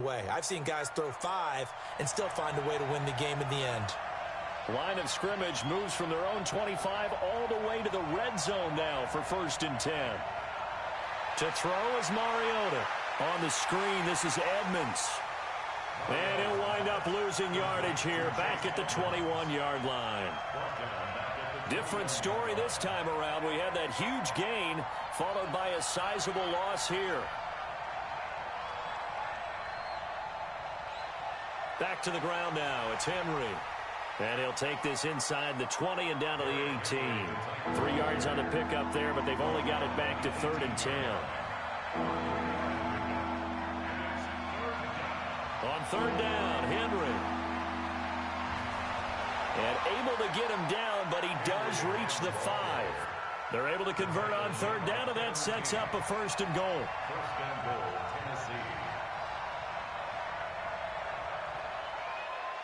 way. I've seen guys throw 5 and still find a way to win the game in the end. Line of scrimmage moves from their own 25 all the way to the red zone now for 1st and 10. To throw is Mariota. On the screen, this is Edmonds. And he'll wind up losing yardage here back at the 21-yard line. Different story this time around. We had that huge gain followed by a sizable loss here. Back to the ground now. It's Henry. And he'll take this inside the 20 and down to the 18. 3 yards on the pickup there, but they've only got it back to 3rd and 10. On 3rd down, Henry. And able to get him down, but he does reach the 5. They're able to convert on 3rd down, and that sets up a 1st and goal.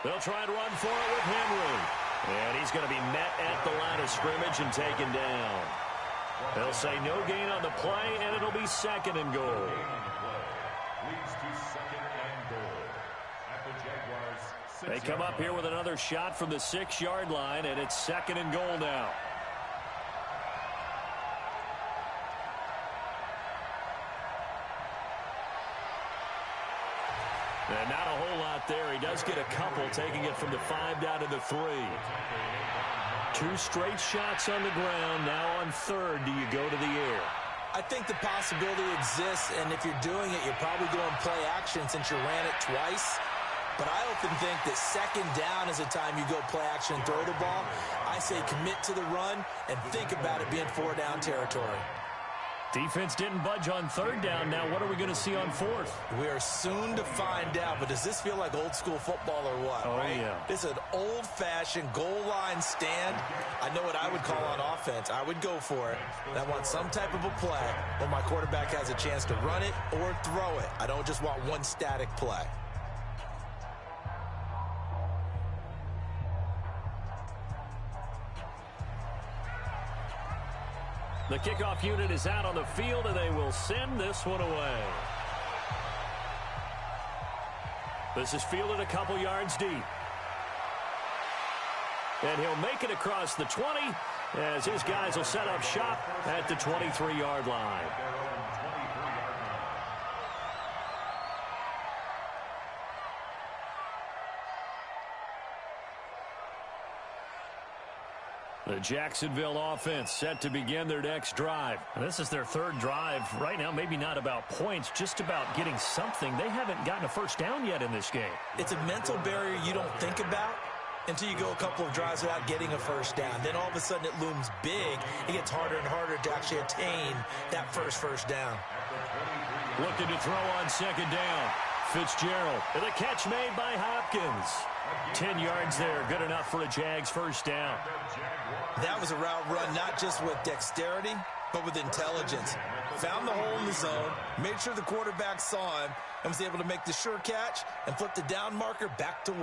They'll try and run for it with Henry. And he's going to be met at the line of scrimmage and taken down. They'll say no gain on the play, and it'll be 2nd and goal. They come up here with another shot from the 6-yard line, and it's 2nd and goal now. And not a whole lot there. He does get a couple, taking it from the 5 down to the 3. 2 straight shots on the ground. Now on 3rd, do you go to the air? I think the possibility exists, and if you're doing it, you're probably going play action since you ran it twice. But I often think that 2nd down is the time you go play action and throw the ball. I say commit to the run and think about it being 4-down territory. Defense didn't budge on 3rd down. Now what are we going to see on 4th? We are soon to find out, but does this feel like old school football or what? Oh, right? Yeah. This is an old-fashioned goal line stand. I know what I would call on offense. I would go for it. And I want some type of a play where my quarterback has a chance to run it or throw it. I don't just want one static play. The kickoff unit is out on the field, and they will send this one away. This is fielded a couple yards deep. And he'll make it across the 20 as his guys will set up shop at the 23-yard line. The Jacksonville offense set to begin their next drive. And this is their 3rd drive. Right now, maybe not about points, just about getting something. They haven't gotten a 1st down yet in this game. It's a mental barrier you don't think about until you go a couple of drives without getting a 1st down. Then all of a sudden it looms big. It gets harder and harder to actually attain that first down. Looking to throw on 2nd down. Fitzgerald. And the catch made by Hopkins. 10 yards there. Good enough for a Jags 1st down. That was a route run not just with dexterity, but with intelligence. Found the hole in the zone, made sure the quarterback saw him, and was able to make the sure catch and flip the down marker back to 1.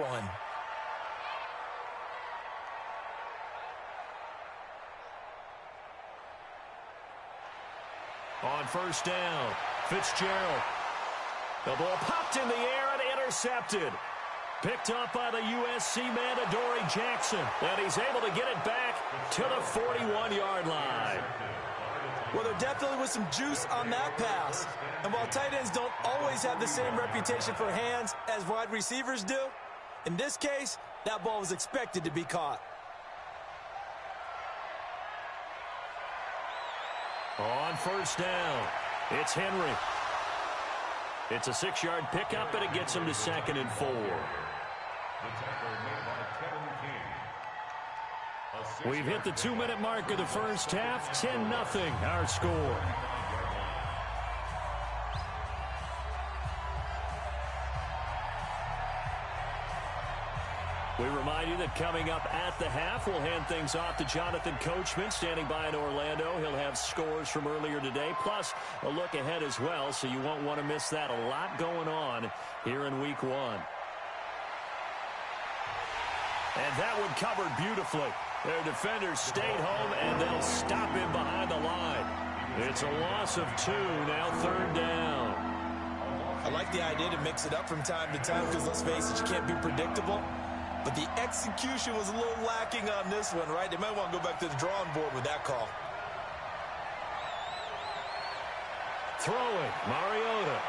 On 1st down, Fitzgerald. The ball popped in the air and intercepted. Picked up by the USC man, Adoree Jackson. And he's able to get it back to the 41-yard line. Well, there definitely was some juice on that pass. And while tight ends don't always have the same reputation for hands as wide receivers do, in this case, that ball was expected to be caught. On 1st down, it's Henry. It's a 6-yard pickup, and it gets him to 2nd and 4. We've hit the 2-minute mark of the first half. 10-0 our score. We remind you that coming up at the half, we'll hand things off to Jonathan Coachman, standing by in Orlando. He'll have scores from earlier today, plus a look ahead as well, so you won't want to miss that. A lot going on here in Week 1. And that one covered beautifully. Their defenders stayed home, and they'll stop him behind the line. It's a loss of 2, now 3rd down. I like the idea to mix it up from time to time because, let's face it, you can't be predictable. But the execution was a little lacking on this one, right? They might want to go back to the drawing board with that call. Throwing, Mariota.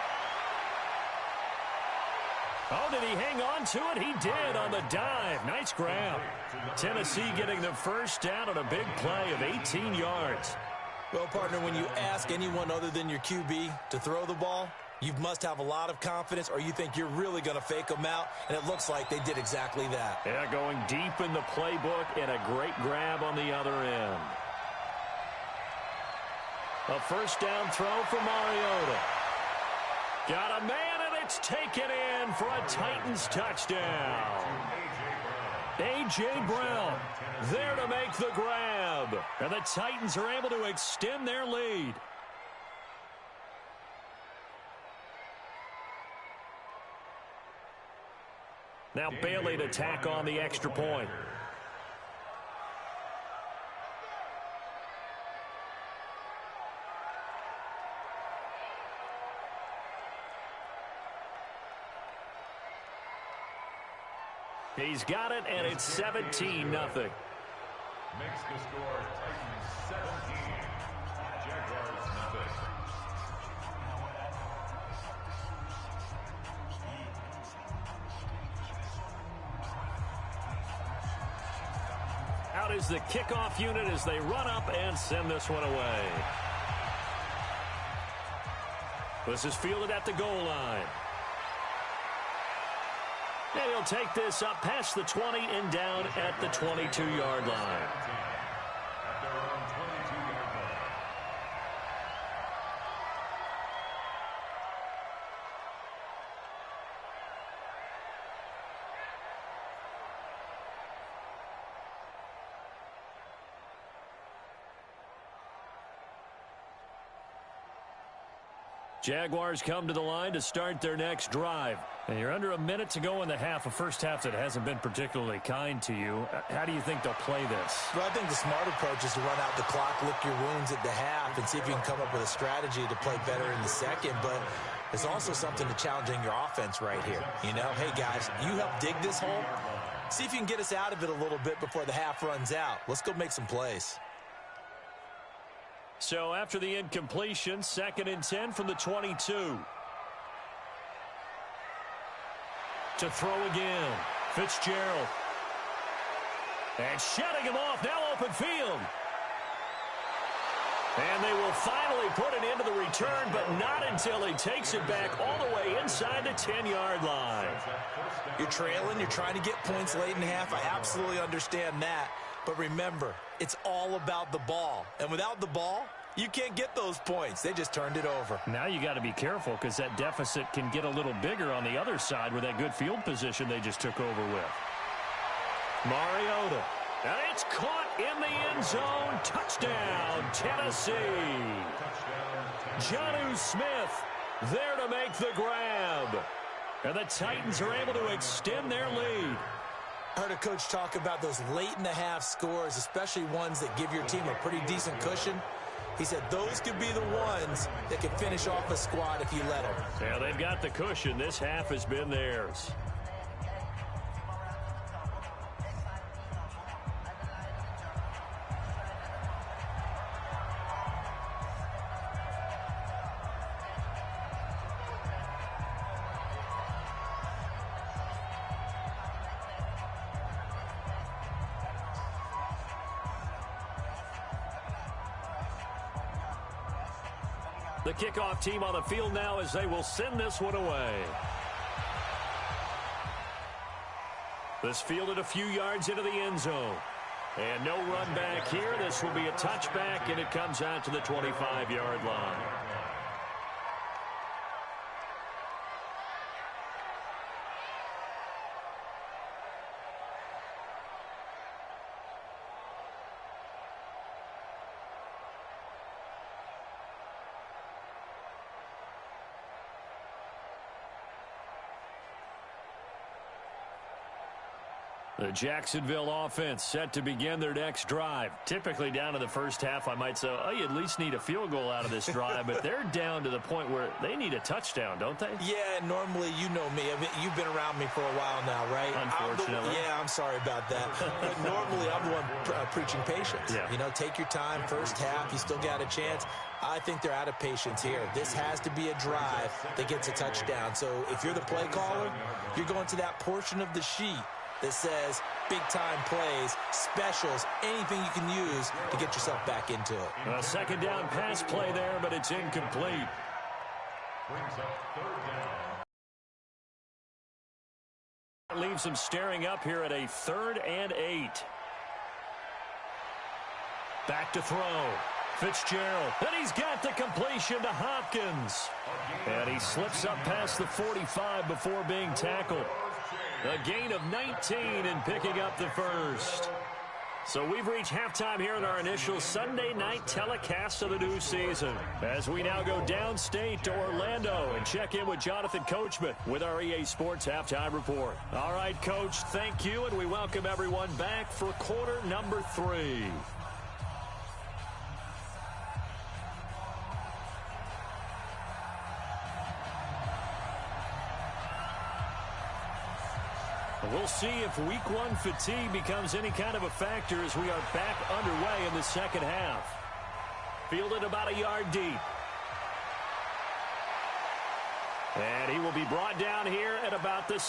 Oh, did he hang on to it? He did on the dive. Nice grab. Tennessee getting the first down on a big play of 18 yards. Well, partner, when you ask anyone other than your QB to throw the ball, you must have a lot of confidence or you think you're really going to fake them out, and it looks like they did exactly that. Yeah, going deep in the playbook and a great grab on the other end. A first down throw for Mariota. Got a man, and it's taken in for a Titans touchdown. A.J. Brown there to make the grab. And the Titans are able to extend their lead. Now Bailey to tack on the extra point. He's got it, and it's 17-0. Makes the score Titans 17, Jaguars nothing. Out is the kickoff unit as they run up and send this one away. This is fielded at the goal line. And he'll take this up past the 20 and down at the 22-yard line. Jaguars come to the line to start their next drive. And you're under a minute to go in the half, a first half that hasn't been particularly kind to you. How do you think they'll play this? Well, I think the smart approach is to run out the clock, lick your wounds at the half, and see if you can come up with a strategy to play better in the second. But there's also something to challenging your offense right here. You know, hey, guys, you help dig this hole. See if you can get us out of it a little bit before the half runs out. Let's go make some plays. So after the incompletion, 2nd and 10 from the 22. To throw again, Fitzgerald. And shutting him off, now open field. And they will finally put it into the return, but not until he takes it back all the way inside the 10-yard line. You're trailing, you're trying to get points late in half. I absolutely understand that. But remember, it's all about the ball. And without the ball, you can't get those points. They just turned it over. Now you got to be careful because that deficit can get a little bigger on the other side with that good field position they just took over with. Mariota. And it's caught in the end zone. Touchdown, Tennessee. Jonnu Smith there to make the grab. And the Titans are able to extend their lead. I heard a coach talk about those late-in-the-half scores, especially ones that give your team a pretty decent cushion. He said those could be the ones that can finish off a squad if you let them. Yeah, they've got the cushion. This half has been theirs. The kickoff team on the field now as they will send this one away. This fielded a few yards into the end zone. And no run back here. This will be a touchback, and it comes out to the 25-yard line. The Jacksonville offense set to begin their next drive. Typically down to the first half, I might say, oh, you at least need a field goal out of this drive, but they're down to the point where they need a touchdown, don't they? Yeah, normally, you know me. I mean, you've been around me for a while now, right? Unfortunately. I'm sorry about that. But normally, I'm the one preaching patience. Yeah. You know, take your time. First half, you still got a chance. I think they're out of patience here. This has to be a drive that gets a touchdown. So if you're the play caller, you're going to that portion of the sheet that says big-time plays, specials, anything you can use to get yourself back into it. A second down pass play there, but it's incomplete. Brings up third down. Leaves them staring up here at a 3rd and 8. Back to throw. Fitzgerald, and he's got the completion to Hopkins. And he slips up past the 45 before being tackled. A gain of 19 and picking up the first. So we've reached halftime here in our initial Sunday night telecast of the new season. As we now go downstate to Orlando and check in with Jonathan Coachman with our EA Sports Halftime Report. All right, Coach, thank you, and we welcome everyone back for quarter number 3. We'll see if week 1 fatigue becomes any kind of a factor as we are back underway in the second half. Fielded about a yard deep. And he will be brought down here at about the...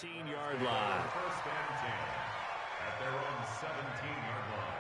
Yard line. First and 10 at their own 17-yard line.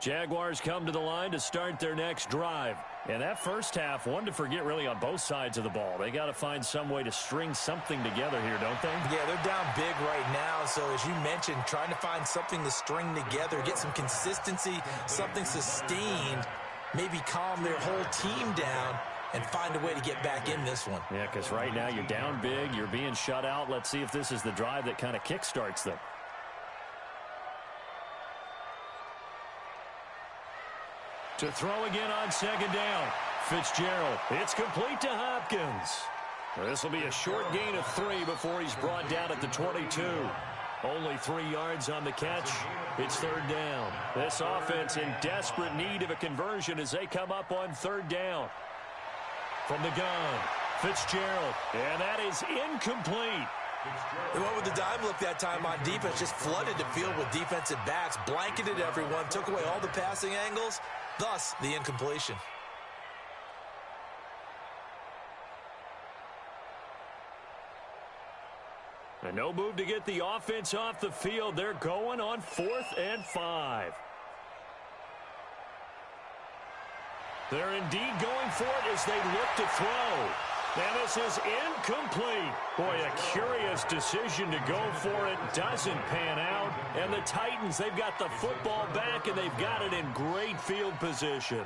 Jaguars come to the line to start their next drive. And that first half, one to forget really on both sides of the ball. They got to find some way to string something together here, don't they? Yeah, they're down big right now. So as you mentioned, trying to find something to string together, get some consistency, something sustained, maybe calm their whole team down and find a way to get back in this one. Yeah, because right now you're down big, you're being shut out. Let's see if this is the drive that kind of kickstarts them. To throw again on second down. Fitzgerald. It's complete to Hopkins. This will be a short gain of 3 before he's brought down at the 22. Only 3 yards on the catch. It's third down. This offense in desperate need of a conversion as they come up on third down. From the gun, Fitzgerald. And that is incomplete. They went with the dive look that time on defense, just flooded the field with defensive backs, blanketed everyone, took away all the passing angles, thus the incompletion. And no move to get the offense off the field. They're going on 4th and 5. They're indeed going for it as they look to throw. And this is incomplete. Boy, a curious decision to go for it. Doesn't pan out. And the Titans, they've got the football back, and they've got it in great field position.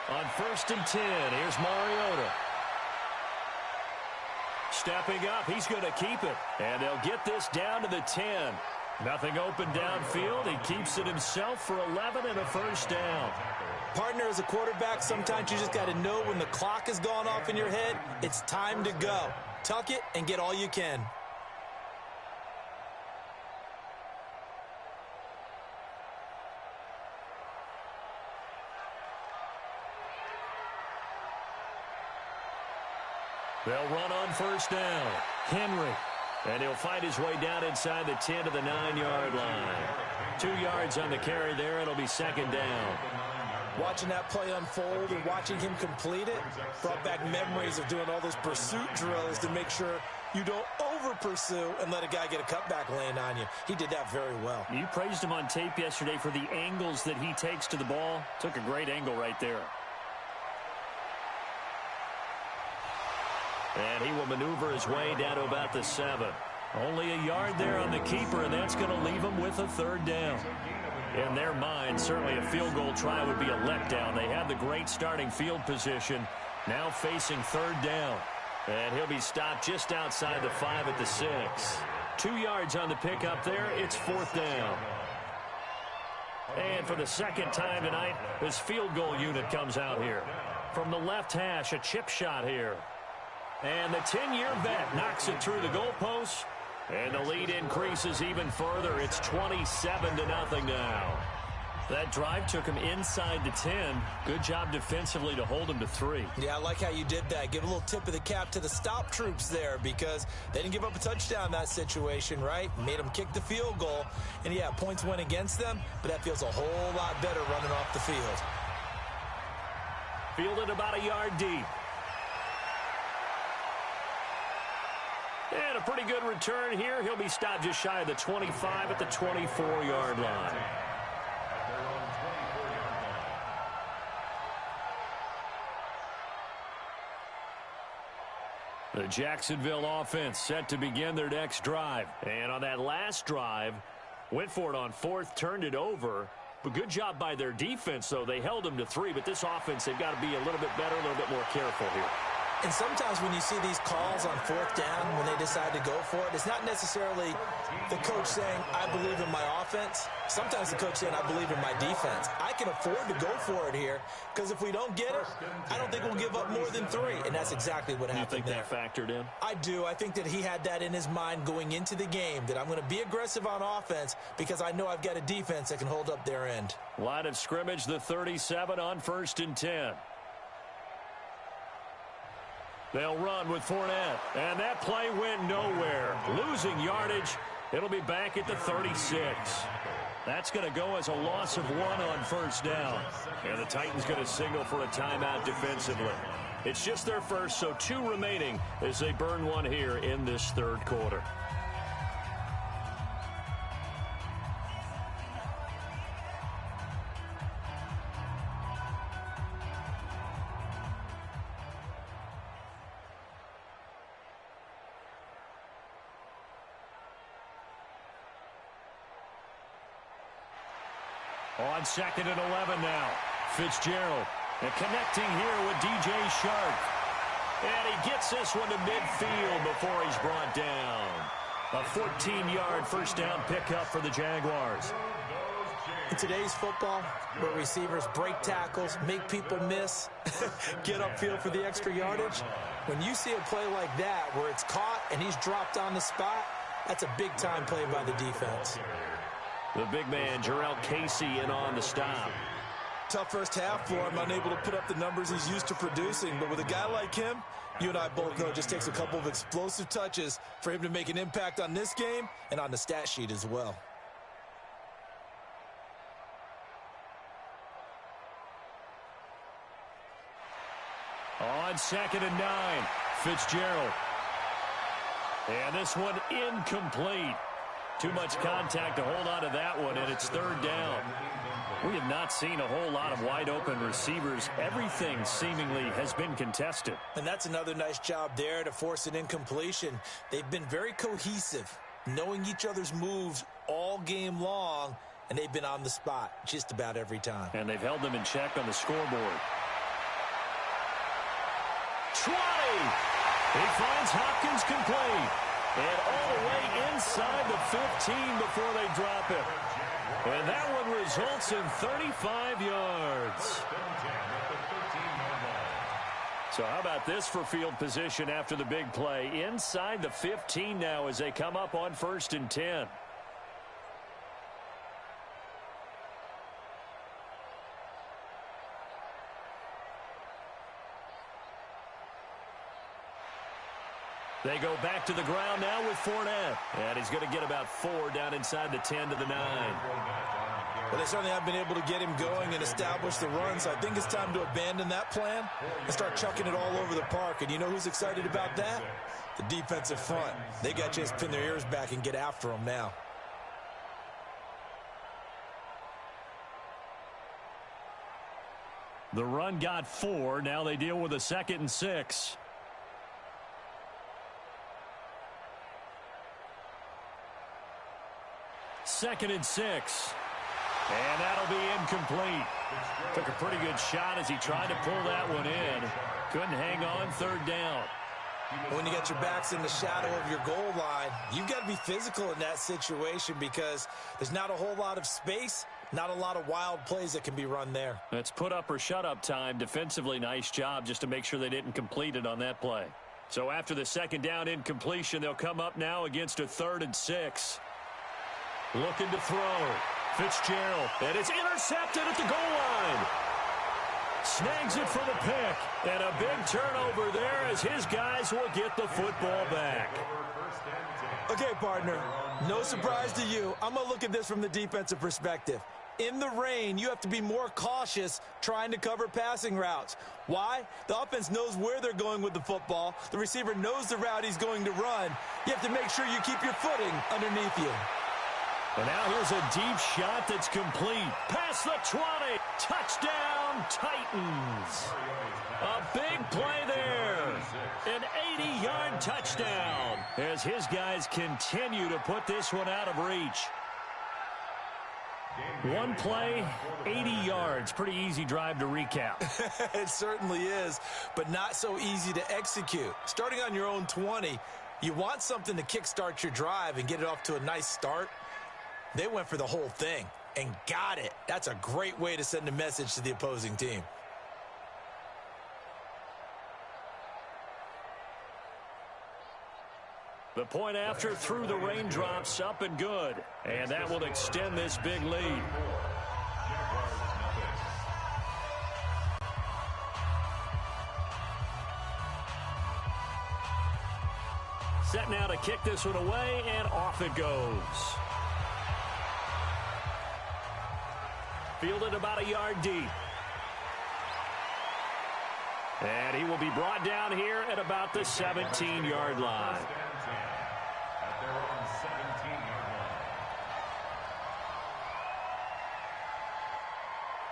On 1st and 10, here's Mariota. Stepping up, he's going to keep it. And they'll get this down to the 10. Nothing open downfield. He keeps it himself for 11 and a first down. Partner, as a quarterback, sometimes you just got to know when the clock has gone off in your head, it's time to go. Tuck it and get all you can. They'll run on first down. Henry. And he'll find his way down inside the 10 to the 9-yard line. 2 yards on the carry there. It'll be second down. Watching that play unfold and watching him complete it brought back memories of doing all those pursuit drills to make sure you don't over-pursue and let a guy get a cutback lane on you. He did that very well. You praised him on tape yesterday for the angles that he takes to the ball. Took a great angle right there. And he will maneuver his way down to about the 7. Only a yard there on the keeper, and that's going to leave him with a third down. In their mind, certainly a field goal try would be a letdown. They had the great starting field position, now facing third down. And he'll be stopped just outside the 5 at the 6. 2 yards on the pickup there. It's 4th down. And for the second time tonight, this field goal unit comes out here. From the left hash, a chip shot here. And the 10-year vet knocks it through the goalpost. And the lead increases even further. It's 27-0 now. That drive took him inside the 10. Good job defensively to hold him to 3. Yeah, I like how you did that. Give a little tip of the cap to the stop troops there because they didn't give up a touchdown in that situation, right? Made them kick the field goal. And, yeah, points went against them, but that feels a whole lot better running off the field. Fielded about a yard deep. And a pretty good return here. He'll be stopped just shy of the 25 at the 24-yard line. The Jacksonville offense set to begin their next drive. And on that last drive, went for it on 4th, turned it over. But good job by their defense, though. They held them to 3, but this offense, they've got to be a little bit better, a little bit more careful here. And sometimes when you see these calls on 4th down, when they decide to go for it, it's not necessarily the coach saying, I believe in my offense. Sometimes the coach saying, I believe in my defense. I can afford to go for it here because if we don't get it, I don't think we'll give up more than 3. And that's exactly what happened there. You think that factored in? I do. I think that he had that in his mind going into the game, that I'm going to be aggressive on offense because I know I've got a defense that can hold up their end. Line of scrimmage, the 37 on 1st and 10. They'll run with Fournette. And that play went nowhere. Losing yardage. It'll be back at the 36. That's going to go as a loss of 1 on first down. And the Titans going to signal for a timeout defensively. It's just their first, so 2 remaining as they burn one here in this third quarter. On 2nd and 11 now. Fitzgerald. And connecting here with DJ Shark. And he gets this one to midfield before he's brought down. A 14-yard first down pickup for the Jaguars. In today's football, where receivers break tackles, make people miss, get upfield for the extra yardage, when you see a play like that where it's caught and he's dropped on the spot, that's a big-time play by the defense. The big man, Jarrell Casey, in on the stop. Tough first half for him, unable to put up the numbers he's used to producing. But with a guy like him, you and I both know it just takes a couple of explosive touches for him to make an impact on this game and on the stat sheet as well. On 2nd and 9, Fitzgerald. And this one incomplete. Too much contact to hold on to that one, and it's 3rd down. We have not seen a whole lot of wide-open receivers. Everything seemingly has been contested. And that's another nice job there to force an incompletion. They've been very cohesive, knowing each other's moves all game long, and they've been on the spot just about every time. And they've held them in check on the scoreboard. 20! He finds Hopkins complete. And all the way inside the 15 before they drop it. And that one results in 35 yards. So how about this for field position after the big play? Inside the 15 now as they come up on 1st and 10. They go back to the ground now with Fournette. And he's going to get about 4 down inside the 10 to the 9. Well, they certainly have been able to get him going and establish the run, so I think it's time to abandon that plan and start chucking it all over the park. And you know who's excited about that? The defensive front. They got to just pin their ears back and get after him now. The run got 4. Now they deal with a 2nd and 6. Second and 6. And that'll be incomplete. Took a pretty good shot as he tried to pull that one in. Couldn't hang on 3rd down. When you got your backs in the shadow of your goal line, you've got to be physical in that situation because there's not a whole lot of space, not a lot of wild plays that can be run there. That's put up or shut up time. Defensively, nice job just to make sure they didn't complete it on that play. So after the 2nd down incompletion, they'll come up now against a 3rd and 6. Looking to throw. Fitzgerald. And it's intercepted at the goal line. Snags it for the pick. And a big turnover there as his guys will get the football back. Okay, partner. No surprise to you. I'm going to look at this from the defensive perspective. In the rain, you have to be more cautious trying to cover passing routes. Why? The offense knows where they're going with the football. The receiver knows the route he's going to run. You have to make sure you keep your footing underneath you. And now here's a deep shot that's complete. Past the 20. Touchdown, Titans. A big play there. An 80-yard touchdown as his guys continue to put this one out of reach. One play, 80 yards. Pretty easy drive to recap. It certainly is, but not so easy to execute. Starting on your own 20, you want something to kickstart your drive and get it off to a nice start. They went for the whole thing and got it. That's a great way to send a message to the opposing team. The point after through the raindrops, up and good. And that will extend this big lead. set now to kick this one away, and off it goes. Fielded about a yard deep. And he will be brought down here at about the 17-yard line. At their own 17-yard line.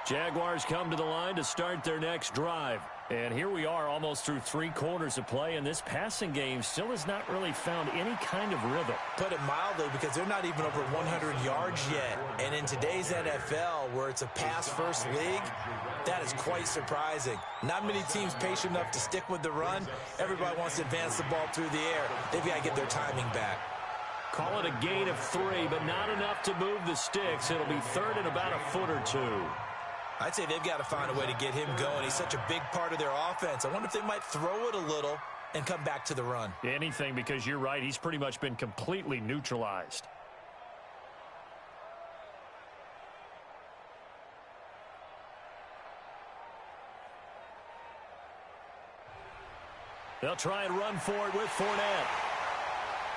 Jaguars come to the line to start their next drive. And here we are almost through 3 quarters of play, and this passing game still has not really found any kind of rhythm. Put it mildly, because they're not even over 100 yards yet. And in today's NFL, where it's a pass-first league, that is quite surprising. Not many teams patient enough to stick with the run. Everybody wants to advance the ball through the air. They've got to get their timing back. Call it a gain of 3, but not enough to move the sticks. It'll be third and about a foot or 2. I'd say they've got to find a way to get him going. He's such a big part of their offense. I wonder if they might throw it a little and come back to the run. Anything, because you're right. He's pretty much been completely neutralized. They'll try and run for it with Fournette.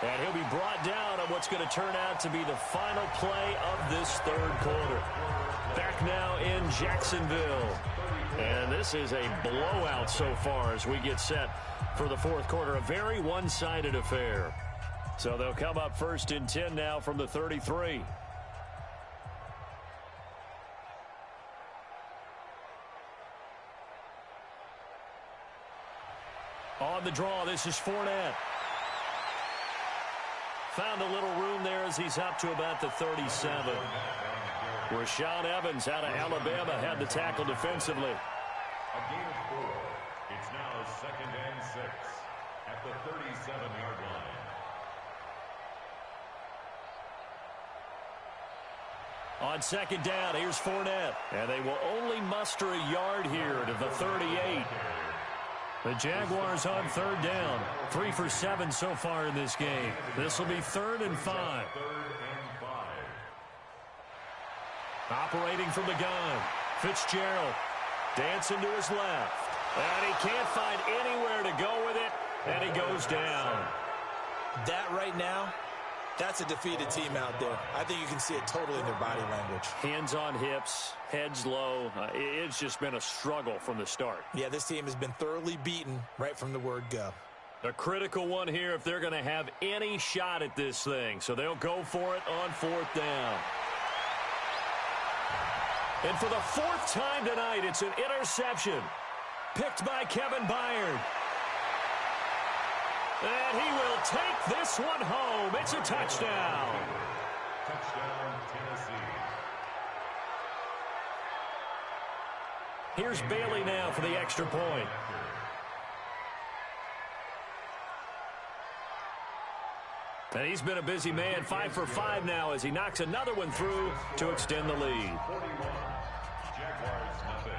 And he'll be brought down on what's going to turn out to be the final play of this third quarter. Back now in Jacksonville. And this is a blowout so far as we get set for the fourth quarter. A very one-sided affair. So they'll come up first and 10 now from the 33. On the draw, this is Fournette. Found a little room there as he's up to about the 37. Rashaan Evans out of Alabama had the tackle defensively. A gain of 4. It's now 2nd and 6 at the 37-yard line. On second down, here's Fournette. And they will only muster a yard here to the 38. The Jaguars on third down. 3 for 7 so far in this game. This will be 3rd and 5. Operating from the gun. Fitzgerald dancing to his left. And he can't find anywhere to go with it. And he goes down. That right now, that's a defeated team out there. I think you can see it totally in their body language. Hands on hips, heads low. It's just been a struggle from the start. Yeah, this team has been thoroughly beaten right from the word go. A critical one here if they're going to have any shot at this thing. So they'll go for it on 4th down. And for the 4th time tonight, it's an interception. Picked by Kevin Byard. And he will take this one home. It's a touchdown. Touchdown, Tennessee. Here's Bailey now for the extra point. And he's been a busy man. 5 for 5 now as he knocks another one through to extend the lead. 41. Jaguars nothing.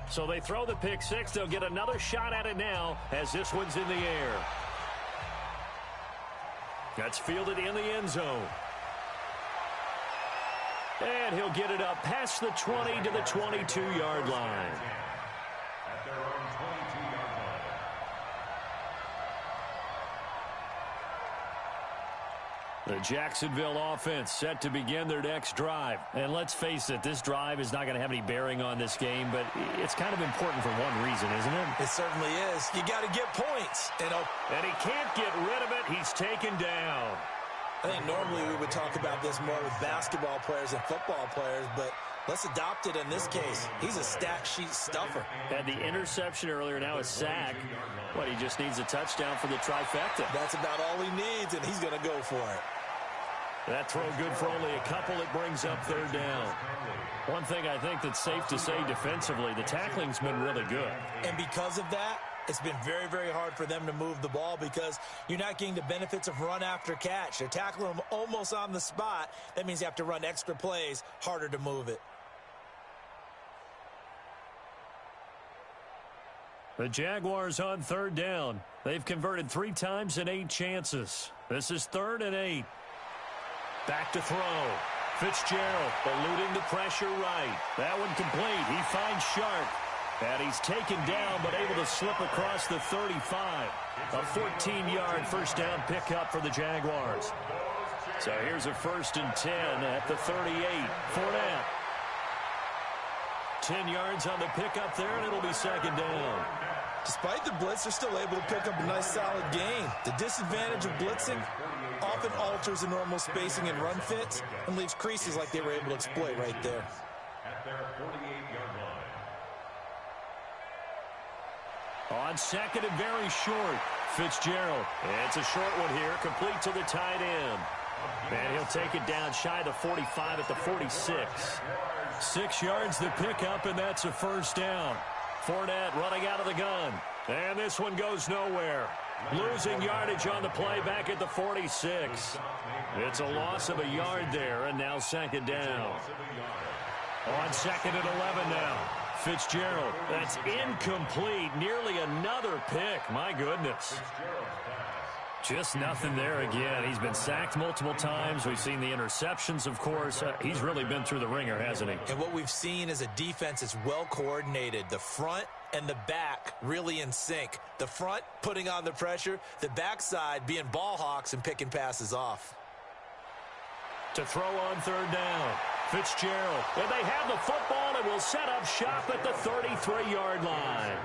So they throw the pick 6. They'll get another shot at it now as this one's in the air. That's fielded in the end zone. And he'll get it up past the 20 to the 22-yard line. At their own 22-yard line. The Jacksonville offense set to begin their next drive. And let's face it, this drive is not going to have any bearing on this game, but it's kind of important for one reason, isn't it? It certainly is. You got to get points. And he can't get rid of it. He's taken down. I think normally we would talk about this more with basketball players and football players, but let's adopt it in this case. He's a stat sheet stuffer. Had the interception earlier, now a sack. What, he just needs a touchdown for the trifecta. That's about all he needs, and he's going to go for it. That throw good for only a couple. It brings up 3rd down. One thing I think that's safe to say defensively, the tackling's been really good. And because of that, it's been very, very hard for them to move the ball because you're not getting the benefits of run after catch. They're tackling them almost on the spot. That means you have to run extra plays, harder to move it. The Jaguars on 3rd down. They've converted 3 times in 8 chances. This is 3rd and 8. Back to throw. Fitzgerald eluding the pressure right. That one complete. He finds Sharp. And he's taken down, but able to slip across the 35. A 14-yard first down pickup for the Jaguars. So here's a 1st and 10 at the 38. Fournette. 10 yards on the pickup there, and it'll be 2nd down. Despite the blitz, they're still able to pick up a nice, solid gain. The disadvantage of blitzing often alters the normal spacing and run fits and leaves creases like they were able to exploit right there. At their 48-yard line. On 2nd and very short, Fitzgerald. It's a short one here, complete to the tight end. And he'll take it down shy of the 45 at the 46. 6 yards to pick up, and that's a 1st down. Fournette running out of the gun. And this one goes nowhere. Losing yardage on the play back at the 46. It's a loss of a yard there, and now 2nd down. On 2nd and 11 now. Fitzgerald. That's incomplete. Nearly another pick. My goodness. Just nothing there again. He's been sacked multiple times. We've seen the interceptions, of course. He's really been through the ringer, hasn't he? And what we've seen is a defense that's well coordinated. The front and the back really in sync. The front putting on the pressure. The backside being ball hawks and picking passes off. To throw on 3rd down. Fitzgerald. And they have the football and will set up shop at the 33-yard line.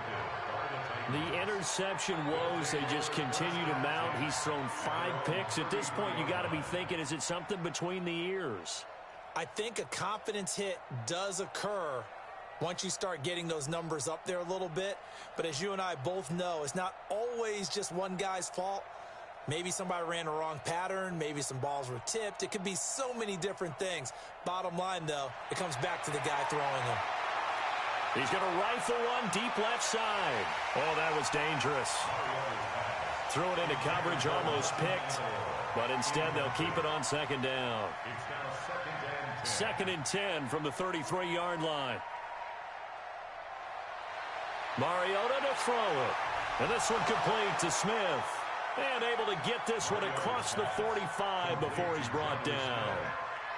The interception woes, they just continue to mount. He's thrown 5 picks. At this point, you got to be thinking, is it something between the ears? I think a confidence hit does occur once you start getting those numbers up there a little bit. But as you and I both know, it's not always just one guy's fault. Maybe somebody ran a wrong pattern. Maybe some balls were tipped. It could be so many different things. Bottom line, though, it comes back to the guy throwing them. He's going to rifle one deep left side. Oh, that was dangerous. Threw it into coverage, almost picked. But instead, they'll keep it on 2nd down. 2nd and 10 from the 33-yard line. Mariota to throw it. And this one complete to Smith. And able to get this one across the 45 before he's brought down.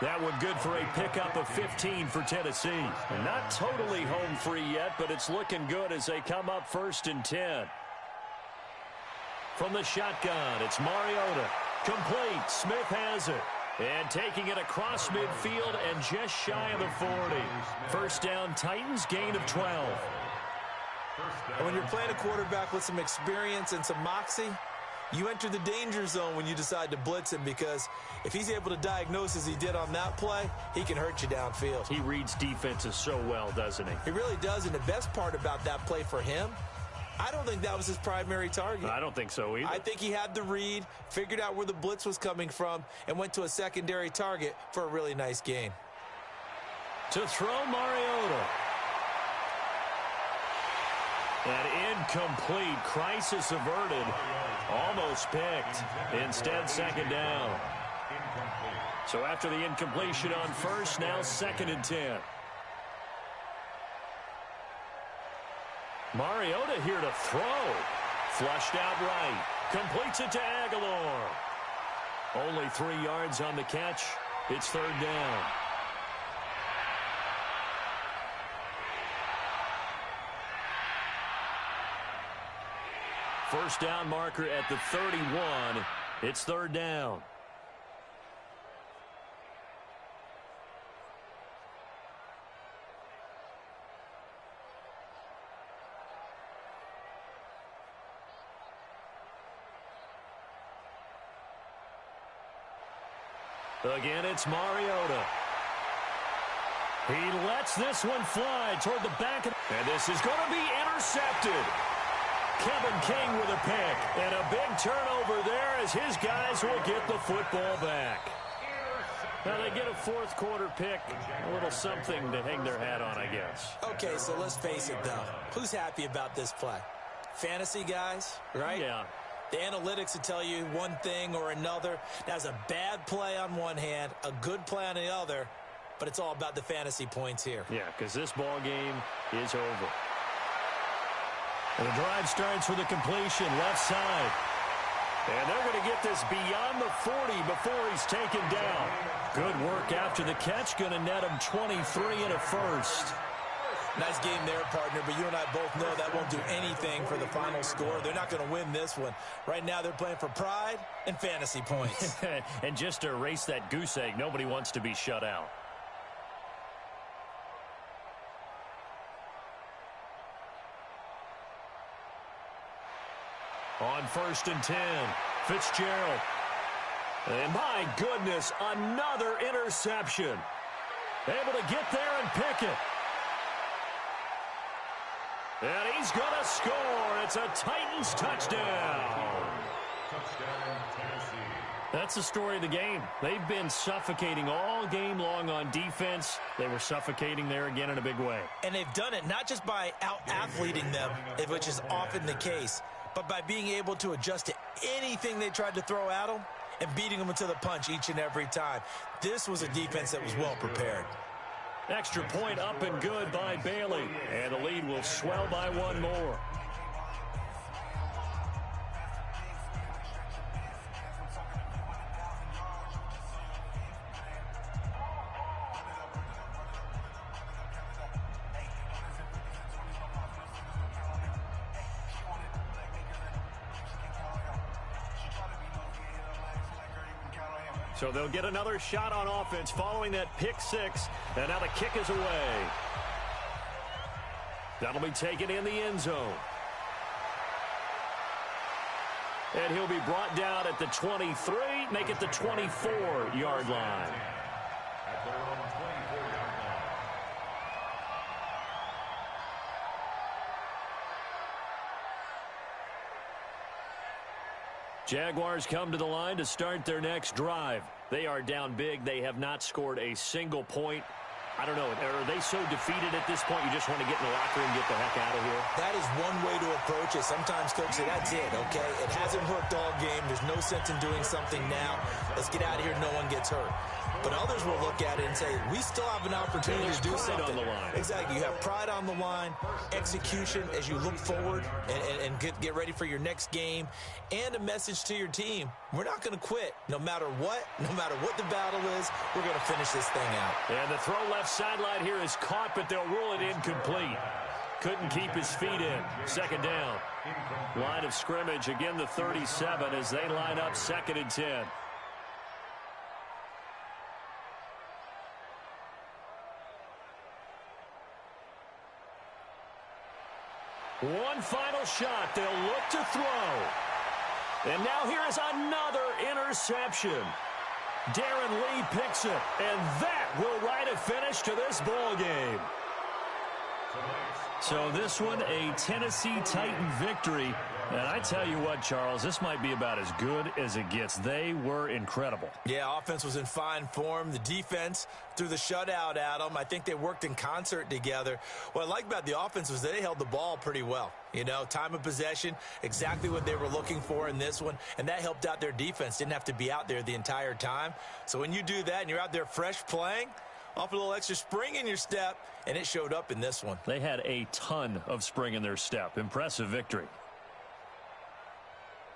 That one good for a pickup of 15 for Tennessee. And not totally home free yet, but it's looking good as they come up 1st and 10. From the shotgun, it's Mariota. Complete. Smith has it. And taking it across midfield and just shy of the 40. 1st down, Titans, gain of 12. And when you're playing a quarterback with some experience and some moxie, you enter the danger zone when you decide to blitz him, because if he's able to diagnose as he did on that play, he can hurt you downfield. He reads defenses so well, doesn't he? He really does, and the best part about that play for him, I don't think that was his primary target. I don't think so either. I think he had the read, figured out where the blitz was coming from, and went to a secondary target for a really nice gain. To throw, Mariota. And incomplete. Crisis averted. Almost picked. Instead, 2nd down. So after the incompletion on 1st, now 2nd and 10. Mariota here to throw. Flushed out right. Completes it to Aguilar. Only 3 yards on the catch. It's 3rd down. First down marker at the 31. It's 3rd down. Again, it's Mariota. He lets this one fly toward the back. And this is going to be intercepted. Kevin King with a pick. And a big turnover there as his guys will get the football back. Now they get a 4th quarter pick. A little something to hang their hat on, I guess. Okay, so let's face it, though. Who's happy about this play? Fantasy guys, right? Yeah. The analytics will tell you one thing or another. That's a bad play on one hand, a good play on the other, but it's all about the fantasy points here. Yeah, because this ball game is over. And the drive starts with a completion, left side. And they're going to get this beyond the 40 before he's taken down. Good work after the catch, going to net him 23 and a first. Nice game there, partner, but you and I both know that won't do anything for the final score. They're not going to win this one. Right now, they're playing for pride and fantasy points. And just to erase that goose egg, nobody wants to be shut out. On 1st and 10, Fitzgerald. And my goodness, another interception. Able to get there and pick it. And he's going to score. It's a Titans touchdown. Touchdown, Tennessee. That's the story of the game. They've been suffocating all game long on defense. They were suffocating there again in a big way. And they've done it not just by out-athleting them, which is often the case, but by being able to adjust to anything they tried to throw at them and beating them to the punch each and every time. This was a defense that was well prepared. Extra point up and good by Bailey. And the lead will swell by one more. So they'll get another shot on offense following that pick six. And now the kick is away. That'll be taken in the end zone. And he'll be brought down at the 23, make it the 24-yard line. At their own 24-yard line. Jaguars come to the line to start their next drive. They are down big. They have not scored a single point. I don't know, are they so defeated at this point you just want to get in the locker room and get the heck out of here? That is one way to approach it. Sometimes coaches say, that's it, okay? It hasn't worked all game. There's no sense in doing something now. Let's get out of here. No one gets hurt. But others will look at it and say, we still have an opportunity to do something. On the line. Exactly. You have pride on the line, execution as you look forward and get ready for your next game, and a message to your team. We're not going to quit no matter what the battle is. We're going to finish this thing out. And the throw left sideline here is caught, but they'll rule it incomplete. Couldn't keep his feet in. Second down. Line of scrimmage, again the 37 as they line up 2nd and 10. One final shot. They'll look to throw. And now here is another interception. Darren Lee picks it, and that will write a finish to this ball game. So this one, a Tennessee Titan victory. And I tell you what, Charles, this might be about as good as it gets. They were incredible. Yeah, offense was in fine form. The defense threw the shutout at them. I think they worked in concert together. What I like about the offense was they held the ball pretty well. You know, time of possession, exactly what they were looking for in this one. And that helped out their defense. Didn't have to be out there the entire time. So when you do that and you're out there fresh playing, off a little extra spring in your step, and it showed up in this one. They had a ton of spring in their step. Impressive victory.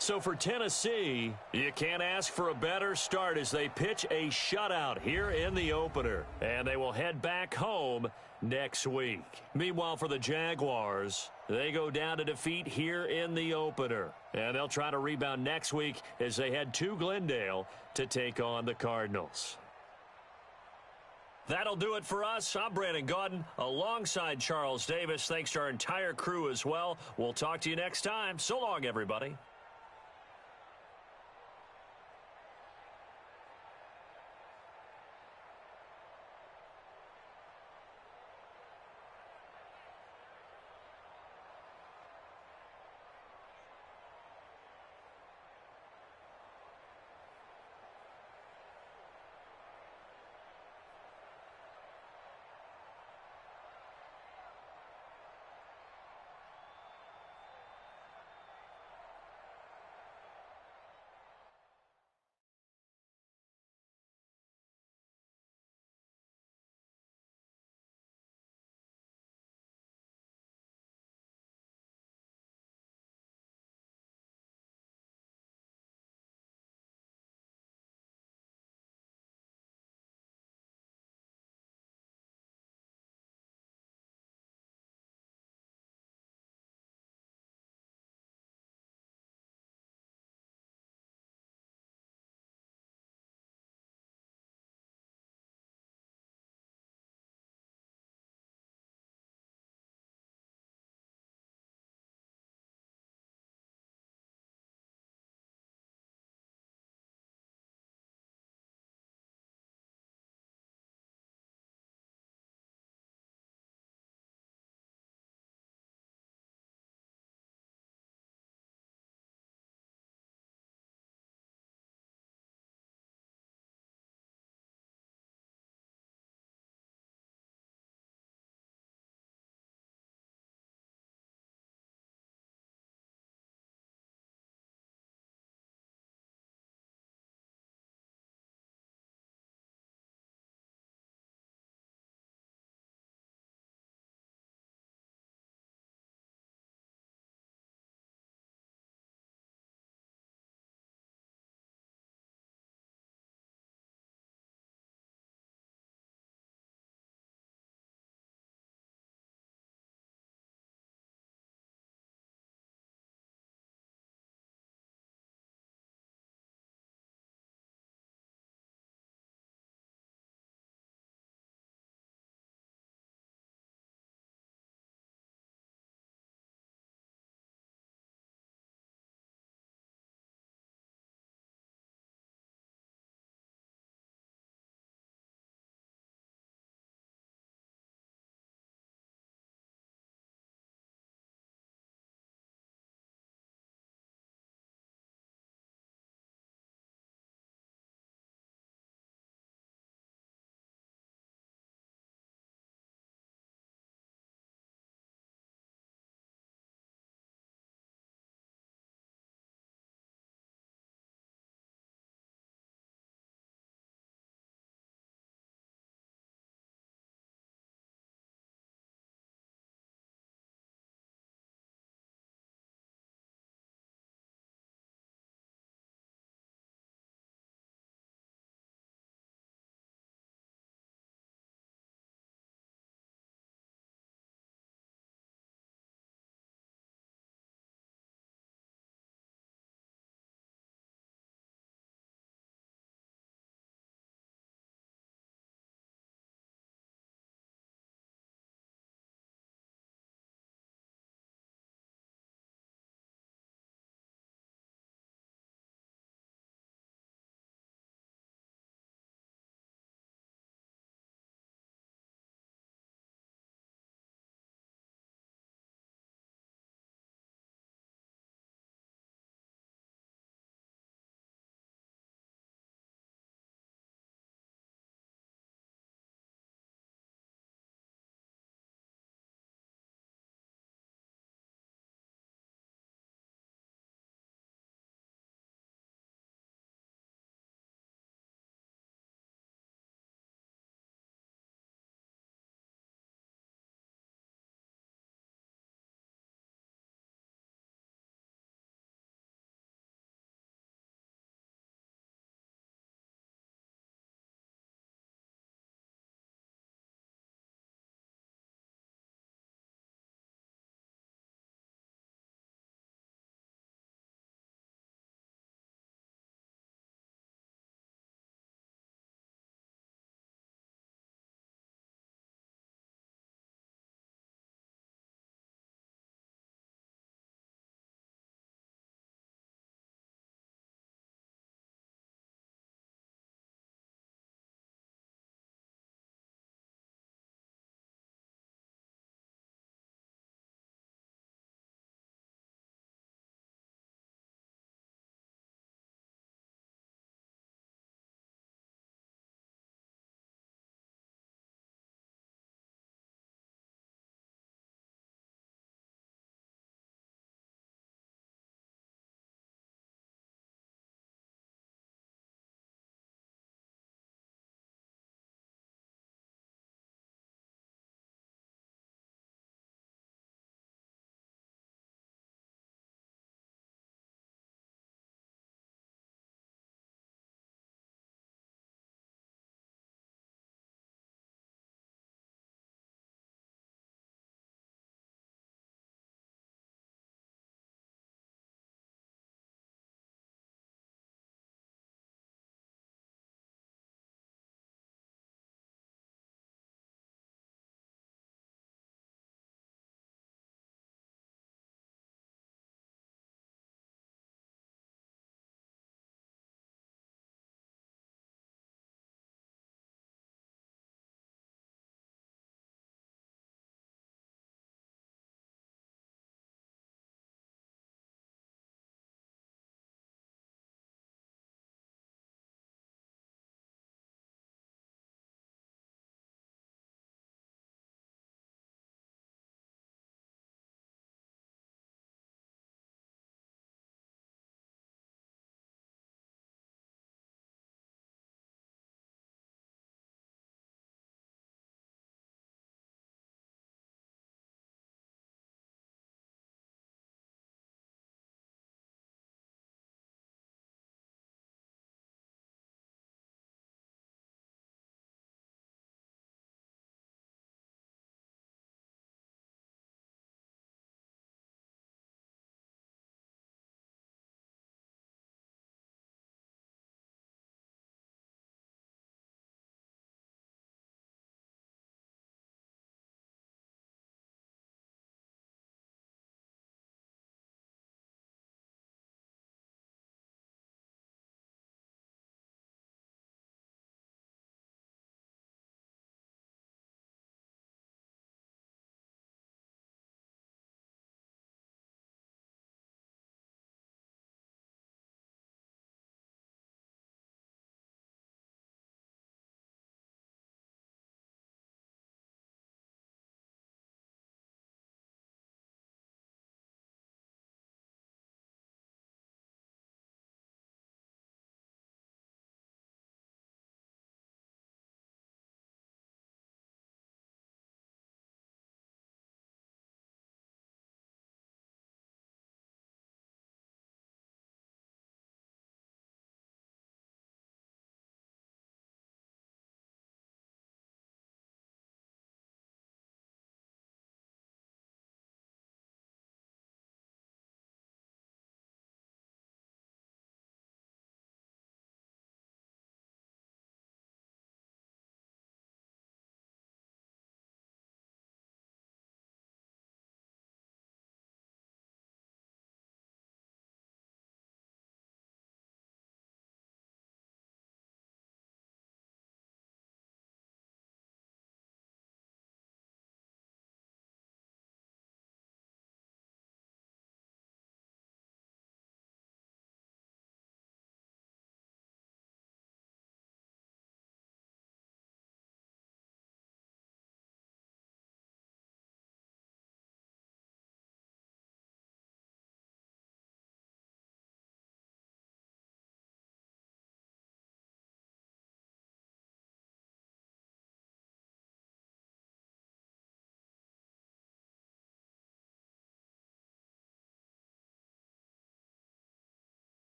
So for Tennessee, you can't ask for a better start as they pitch a shutout here in the opener. And they will head back home next week. Meanwhile, for the Jaguars, they go down to defeat here in the opener. And they'll try to rebound next week as they head to Glendale to take on the Cardinals. That'll do it for us. I'm Brandon Gaudin alongside Charles Davis. Thanks to our entire crew as well. We'll talk to you next time. So long, everybody.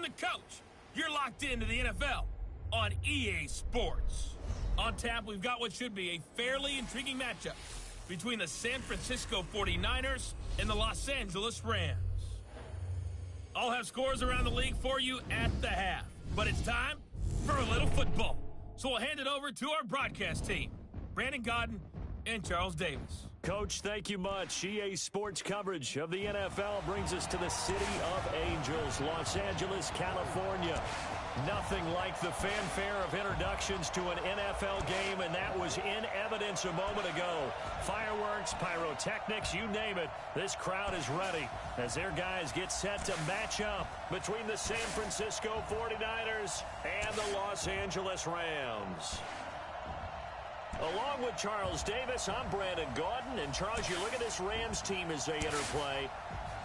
I'm the coach. You're locked into the NFL on EA Sports. On tap, we've got what should be a fairly intriguing matchup between the San Francisco 49ers and the Los Angeles Rams. I'll have scores around the league for you at the half, but it's time for a little football. So we'll hand it over to our broadcast team, Brandon Godden and Charles Davis. Coach, thank you much. EA Sports coverage of the NFL brings us to the City of Angels, Los Angeles, California. Nothing like the fanfare of introductions to an NFL game, and that was in evidence a moment ago. Fireworks, pyrotechnics, you name it. This crowd is ready as their guys get set to match up between the San Francisco 49ers and the Los Angeles Rams. Along with Charles Davis, I'm Brandon Gaudin. And, Charles, you look at this Rams team as they interplay.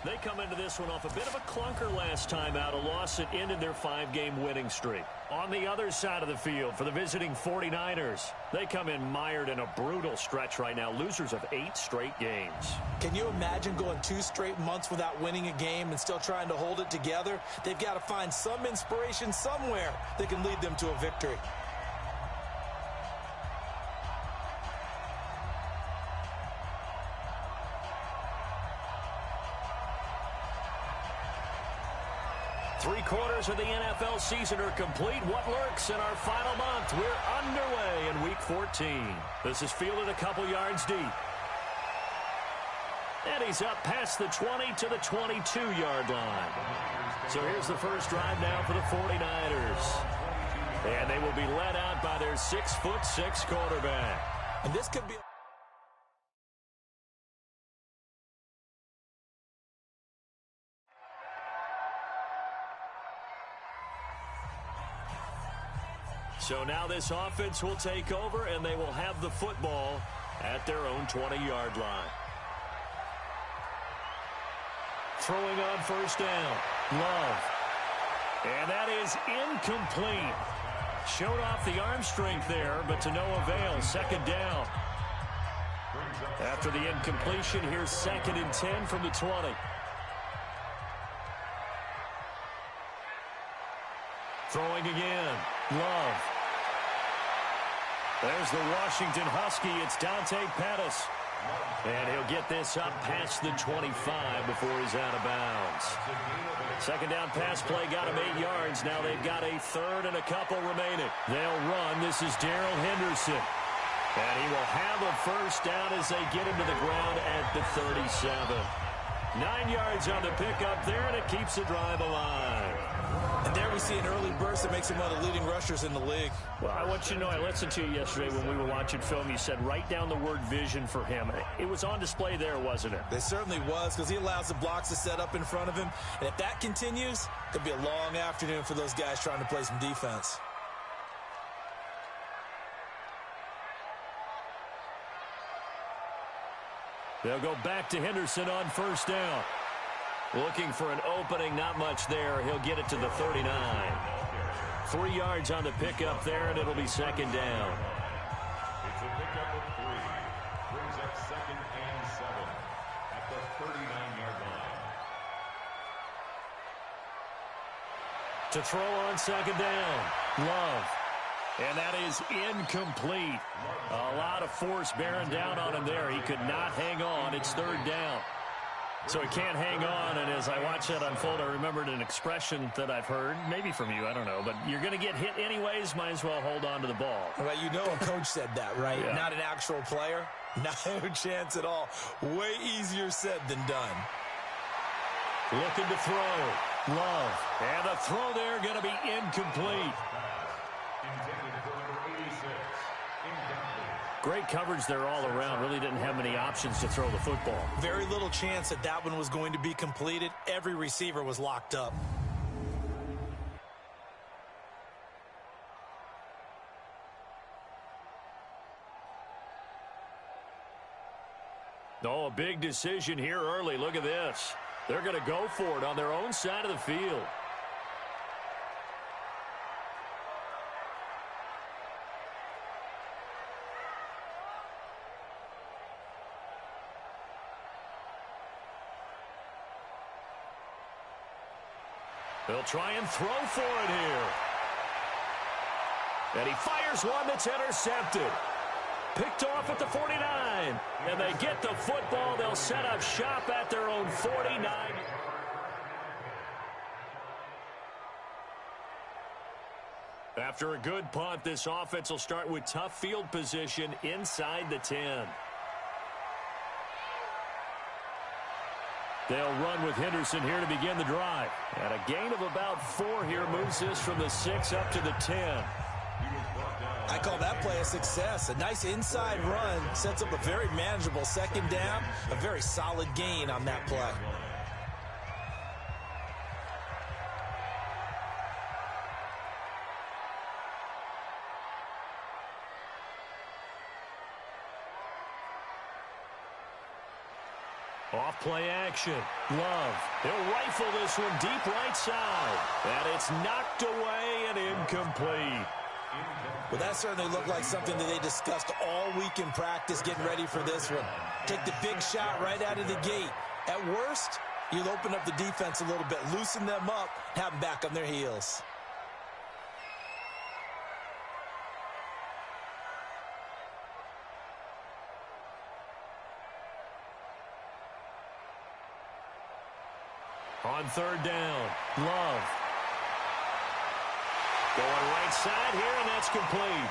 They come into this one off a bit of a clunker last time out, a loss that ended their 5-game winning streak. On the other side of the field for the visiting 49ers, they come in mired in a brutal stretch right now, losers of 8 straight games. Can you imagine going 2 straight months without winning a game and still trying to hold it together? They've got to find some inspiration somewhere that can lead them to a victory. Three-quarters of the NFL season are complete. What lurks in our final month? We're underway in Week 14. This is fielded a couple yards deep. And he's up past the 20 to the 22-yard line. So here's the first drive now for the 49ers. And they will be led out by their 6'6" quarterback. And this could be... So now this offense will take over, and they will have the football at their own 20-yard line. Throwing on first down, Love. And that is incomplete. Showed off the arm strength there, but to no avail. Second down. After the incompletion, here's 2nd and 10 from the 20. Throwing again, Love. There's the Washington Husky. It's Dante Pettis. And he'll get this up past the 25 before he's out of bounds. Second down pass play got him 8 yards. Now they've got a third and a couple remaining. They'll run. This is Darrell Henderson. And he will have a first down as they get him to the ground at the 37. 9 yards on the pickup there, and it keeps the drive alive. And there we see an early burst that makes him one of the leading rushers in the league. Well, I want you to know, I listened to you yesterday when we were watching film. You said write down the word vision for him. It was on display there, wasn't it? It certainly was, because he allows the blocks to set up in front of him. And if that continues, it could be a long afternoon for those guys trying to play some defense. They'll go back to Henderson on first down. Looking for an opening, not much there. He'll get it to the 39. 3 yards on the pickup there, and it'll be second down. It's a pickup of 3. Brings up 2nd and 7 at the 39-yard line. To throw on second down, Love. And that is incomplete. A lot of force bearing down on him there. He could not hang on. It's third down. So he can't hang on, and as I watch that unfold, I remembered an expression that I've heard, maybe from you, I don't know, but you're going to get hit anyways, might as well hold on to the ball. Well, you know a coach said that, right? Yeah. Not an actual player. No chance at all. Way easier said than done. Looking to throw. Love. And the throw there going to be incomplete. Intended for number 86. Incomplete. Great coverage there all around. Really didn't have many options to throw the football. Very little chance that that one was going to be completed. Every receiver was locked up. Oh, a big decision here early. Look at this. They're going to go for it on their own side of the field. They'll try and throw for it here. And he fires one that's intercepted. Picked off at the 49. And they get the football. They'll set up shop at their own 49. After a good punt, this offense will start with tough field position inside the 10. They'll run with Henderson here to begin the drive. And a gain of about 4 here moves this from the 6 up to the 10. I call that play a success. A nice inside run sets up a very manageable second down. A very solid gain on that play. Off play action. Love. He'll rifle this one deep right side. And it's knocked away and incomplete. Well, that certainly looked like something that they discussed all week in practice getting ready for this one. Take the big shot right out of the gate. At worst, you'll open up the defense a little bit, loosen them up, have them back on their heels. On third down, Love. Going right side here, and that's complete.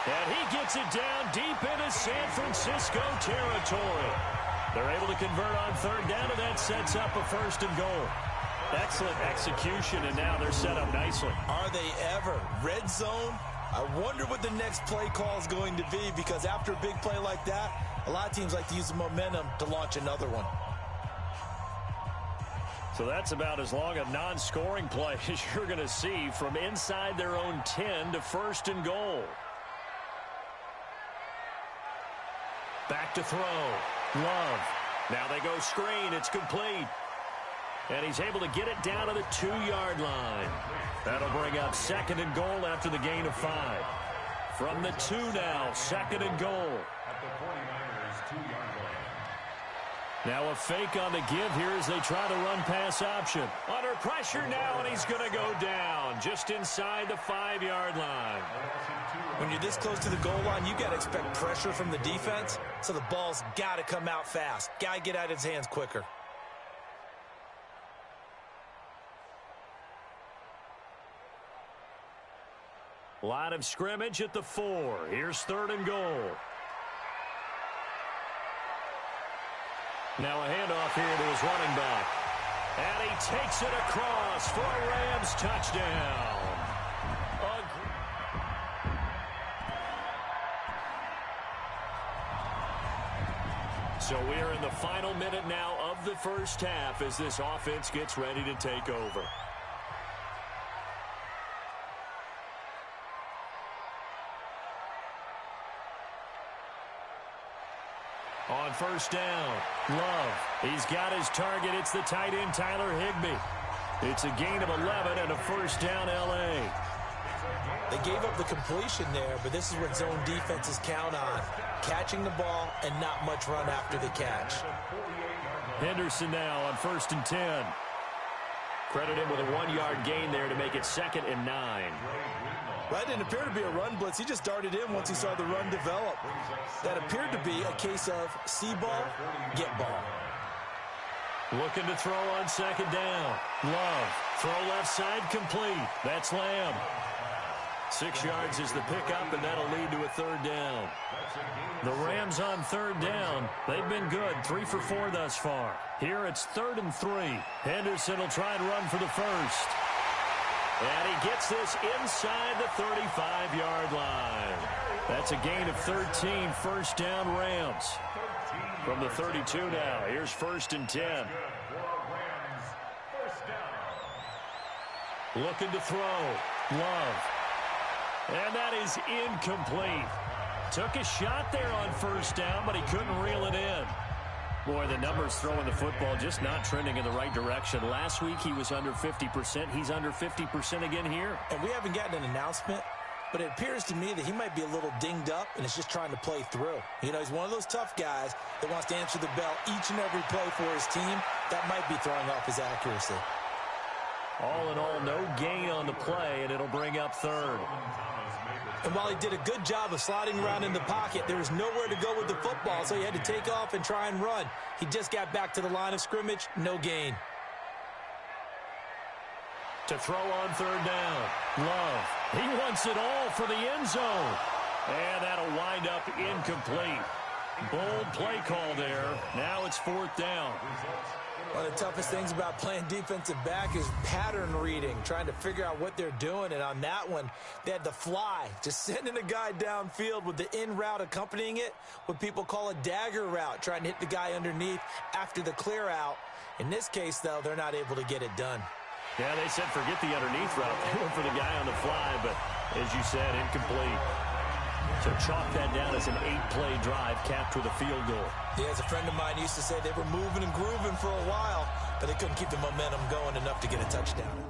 And he gets it down deep into San Francisco territory. They're able to convert on third down, and that sets up a 1st and goal. Excellent execution, and now they're set up nicely. Are they ever? Red zone? I wonder what the next play call is going to be, because after a big play like that, a lot of teams like to use the momentum to launch another one. So that's about as long a non-scoring play as you're going to see from inside their own 10 to 1st and goal. Back to throw. Love. Now they go screen. It's complete. And he's able to get it down to the 2-yard line. That'll bring up 2nd and goal after the gain of 5. From the 2 now, 2nd and goal. At the 49ers 2-yard line. Now a fake on the give here as they try the run-pass option. Under pressure now, and he's going to go down just inside the 5-yard line. When you're this close to the goal line, you got to expect pressure from the defense, so the ball's got to come out fast. Got to get out of his hands quicker. Line of scrimmage at the 4. Here's 3rd and goal. Now a handoff here to his running back. And he takes it across for a Rams touchdown. So we are in the final minute now of the first half as this offense gets ready to take over. On first down, Love. He's got his target. It's the tight end, Tyler Higbee. It's a gain of 11 and a 1st down, L.A. They gave up the completion there, but this is what zone defenses count on. Catching the ball and not much run after the catch. Henderson now on 1st and 10. Credit him with a 1-yard gain there to make it 2nd and 9. That didn't appear to be a run blitz. He just darted in once he saw the run develop. That appeared to be a case of see ball, get ball. Looking to throw on 2nd down. Love. Throw left side complete. That's Lamb. 6 yards is the pickup, and that'll lead to a 3rd down. The Rams on 3rd down. They've been good, 3 for 4 thus far. Here it's 3rd and 3. Henderson will try and run for the 1st. And he gets this inside the 35-yard line. That's a gain of 13, 1st down Rams. From the 32 now, here's 1st and 10. Looking to throw. Love. And that is incomplete. Took a shot there on 1st down, but he couldn't reel it in. Boy, the numbers throwing the football just not trending in the right direction. Last week he was under 50%. He's under 50% again here. And we haven't gotten an announcement but it appears to me that he might be a little dinged up and is just trying to play through. You know, he's one of those tough guys that wants to answer the bell each and every play for his team. That might be throwing off his accuracy. All in all, no gain on the play, and it'll bring up third. And while he did a good job of sliding around in the pocket, there was nowhere to go with the football, so he had to take off and try and run. He just got back to the line of scrimmage, no gain. To throw on third down, Love. He wants it all for the end zone. And that'll wind up incomplete. Bold play call there. Now it's fourth down. One of the toughest things about playing defensive back is pattern reading, trying to figure out what they're doing. And on that one, they had the fly, just sending a guy downfield with the in route accompanying it, what people call a dagger route, trying to hit the guy underneath after the clear out. In this case, though, they're not able to get it done. Yeah, they said forget the underneath route. They went for the guy on the fly, but as you said, incomplete. So chalk that down as an 8-play drive capped with a field goal. Yeah, as a friend of mine used to say, they were moving and grooving for a while, but they couldn't keep the momentum going enough to get a touchdown.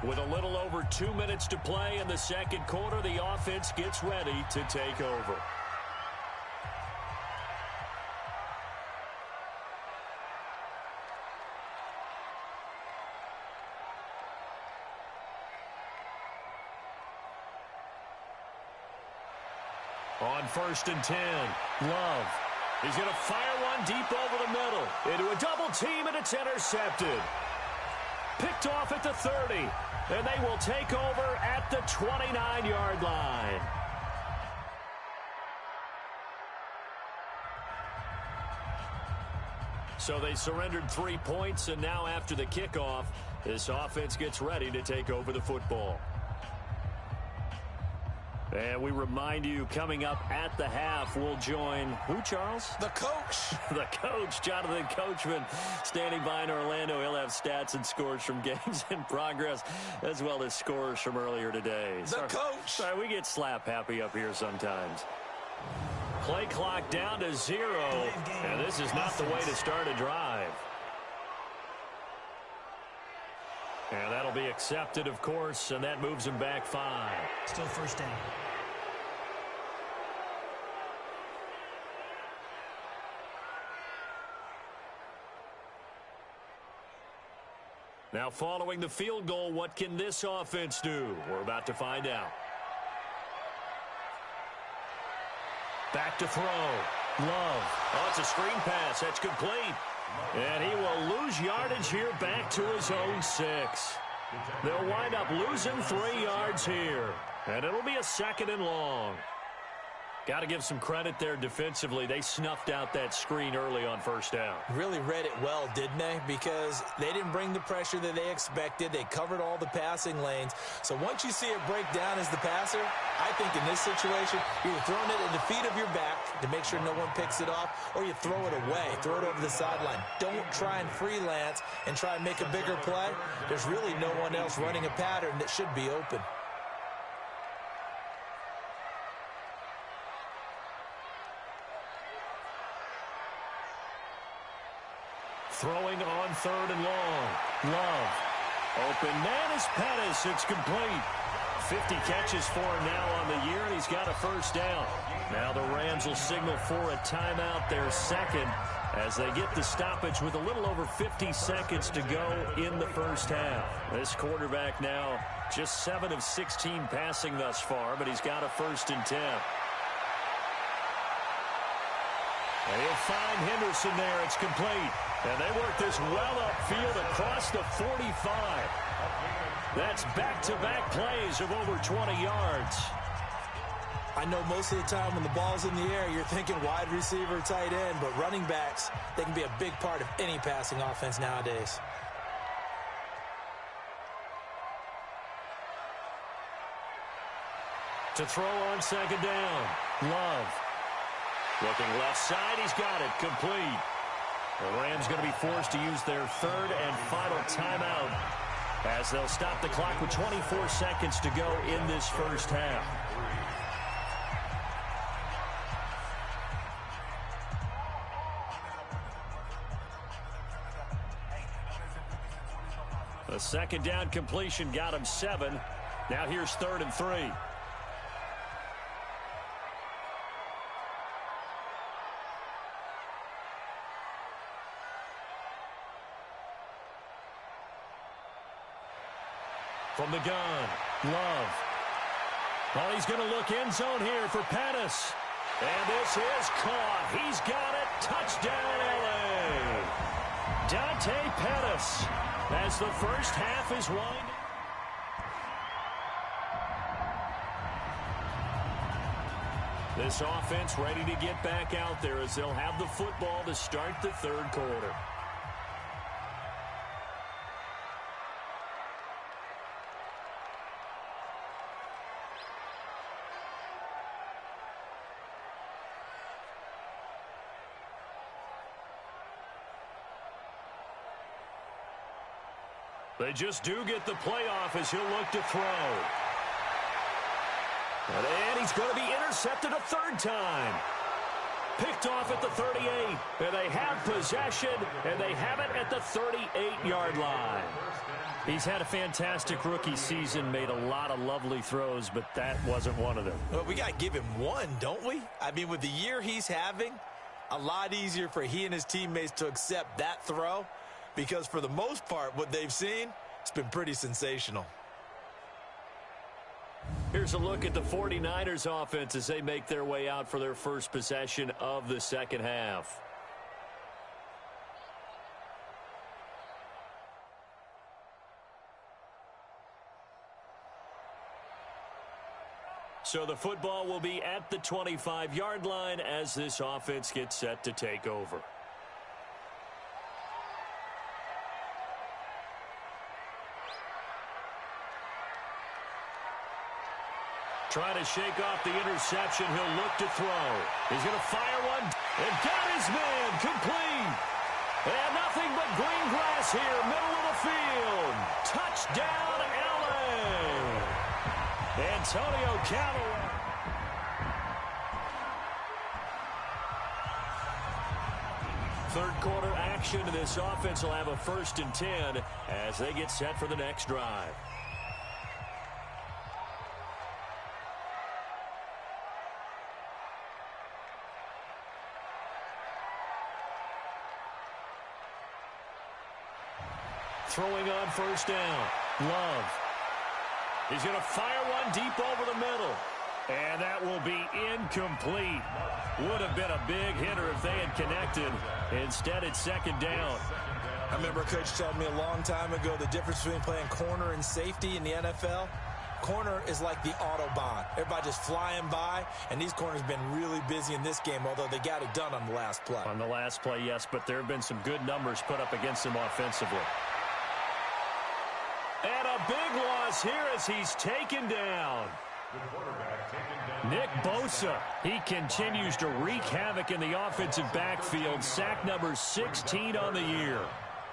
With a little over 2 minutes to play in the second quarter, the offense gets ready to take over. On 1st and 10, Love. He's going to fire one deep over the middle. Into a double team, and it's intercepted. Picked off at the 30, and they will take over at the 29-yard line. So they surrendered 3 points, and now after the kickoff, this offense gets ready to take over the football. And we remind you, coming up at the half, we'll join who, Charles? The coach. The coach, Jonathan Coachman, standing by in Orlando. He'll have stats and scores from games in progress, as well as scores from earlier today. The coach. Sorry, we get slap happy up here sometimes. Play clock down to 0, and this is not the way to start a drive. And that'll be accepted, of course, and that moves him back 5. Still first down. Now following the field goal, what can this offense do? We're about to find out. Back to throw. Love. Oh, it's a screen pass. That's complete. And he will lose yardage here back to his own 6. They'll wind up losing 3 yards here. And it'll be a 2nd and long. Got to give some credit there defensively. They snuffed out that screen early on first down. Really read it well, didn't they? Because they didn't bring the pressure that they expected. They covered all the passing lanes. So once you see it break down as the passer, I think in this situation, you're throwing it at the feet of your back to make sure no one picks it off, or you throw it away, throw it over the sideline. Don't try and freelance and try and make a bigger play. There's really no one else running a pattern that should be open. Throwing on 3rd and long. Love. Open man is Pettis. It's complete. 50 catches for him now on the year, and he's got a first down. Now the Rams will signal for a timeout, their 2nd, as they get the stoppage with a little over 50 seconds to go in the first half. This quarterback now just 7 of 16 passing thus far, but he's got a 1st and 10. And he'll find Henderson there. It's complete. And they work this well upfield across the 45. That's back-to-back plays of over 20 yards. I know most of the time when the ball's in the air, you're thinking wide receiver, tight end, but running backs, they can be a big part of any passing offense nowadays. To throw on 2nd down. Love. Looking left side, he's got it. Complete. The Rams going to be forced to use their 3rd and final timeout as they'll stop the clock with 24 seconds to go in this first half. A second down completion got him 7. Now here's 3rd and 3. From the gun, Love. Oh, he's going to look end zone here for Pettis. And this is caught. He's got it. Touchdown, L.A. Dante Pettis, as the first half is winding. This offense ready to get back out there as they'll have the football to start the third quarter. They just do get the playoff as he'll look to throw. And he's going to be intercepted a 3rd time. Picked off at the 38. And they have possession, and they have it at the 38-yard line. He's had a fantastic rookie season, made a lot of lovely throws, but that wasn't one of them. Well, we got to give him one, don't we? I mean, with the year he's having, a lot easier for he and his teammates to accept that throw. Because for the most part, what they've seen, it's been pretty sensational. Here's a look at the 49ers offense as they make their way out for their first possession of the second half. So the football will be at the 25-yard line as this offense gets set to take over. Trying to shake off the interception. He'll look to throw. He's going to fire one. And got his man complete. And nothing but green grass here, middle of the field. Touchdown, L.A. Antonio Callaway. Third quarter action. This offense will have a 1st and 10 as they get set for the next drive. Throwing on 1st down. Love. He's going to fire one deep over the middle. And that will be incomplete. Would have been a big hitter if they had connected. Instead, it's 2nd down. I remember a coach telling me a long time ago the difference between playing corner and safety in the NFL. Corner is like the Autobahn. Everybody just flying by, and these corners have been really busy in this game, although they got it done on the last play. On the last play, yes, but there have been some good numbers put up against them offensively. And a big loss here as he's taken down. Nick Bosa, he continues to wreak havoc in the offensive backfield. Sack number 16 on the year.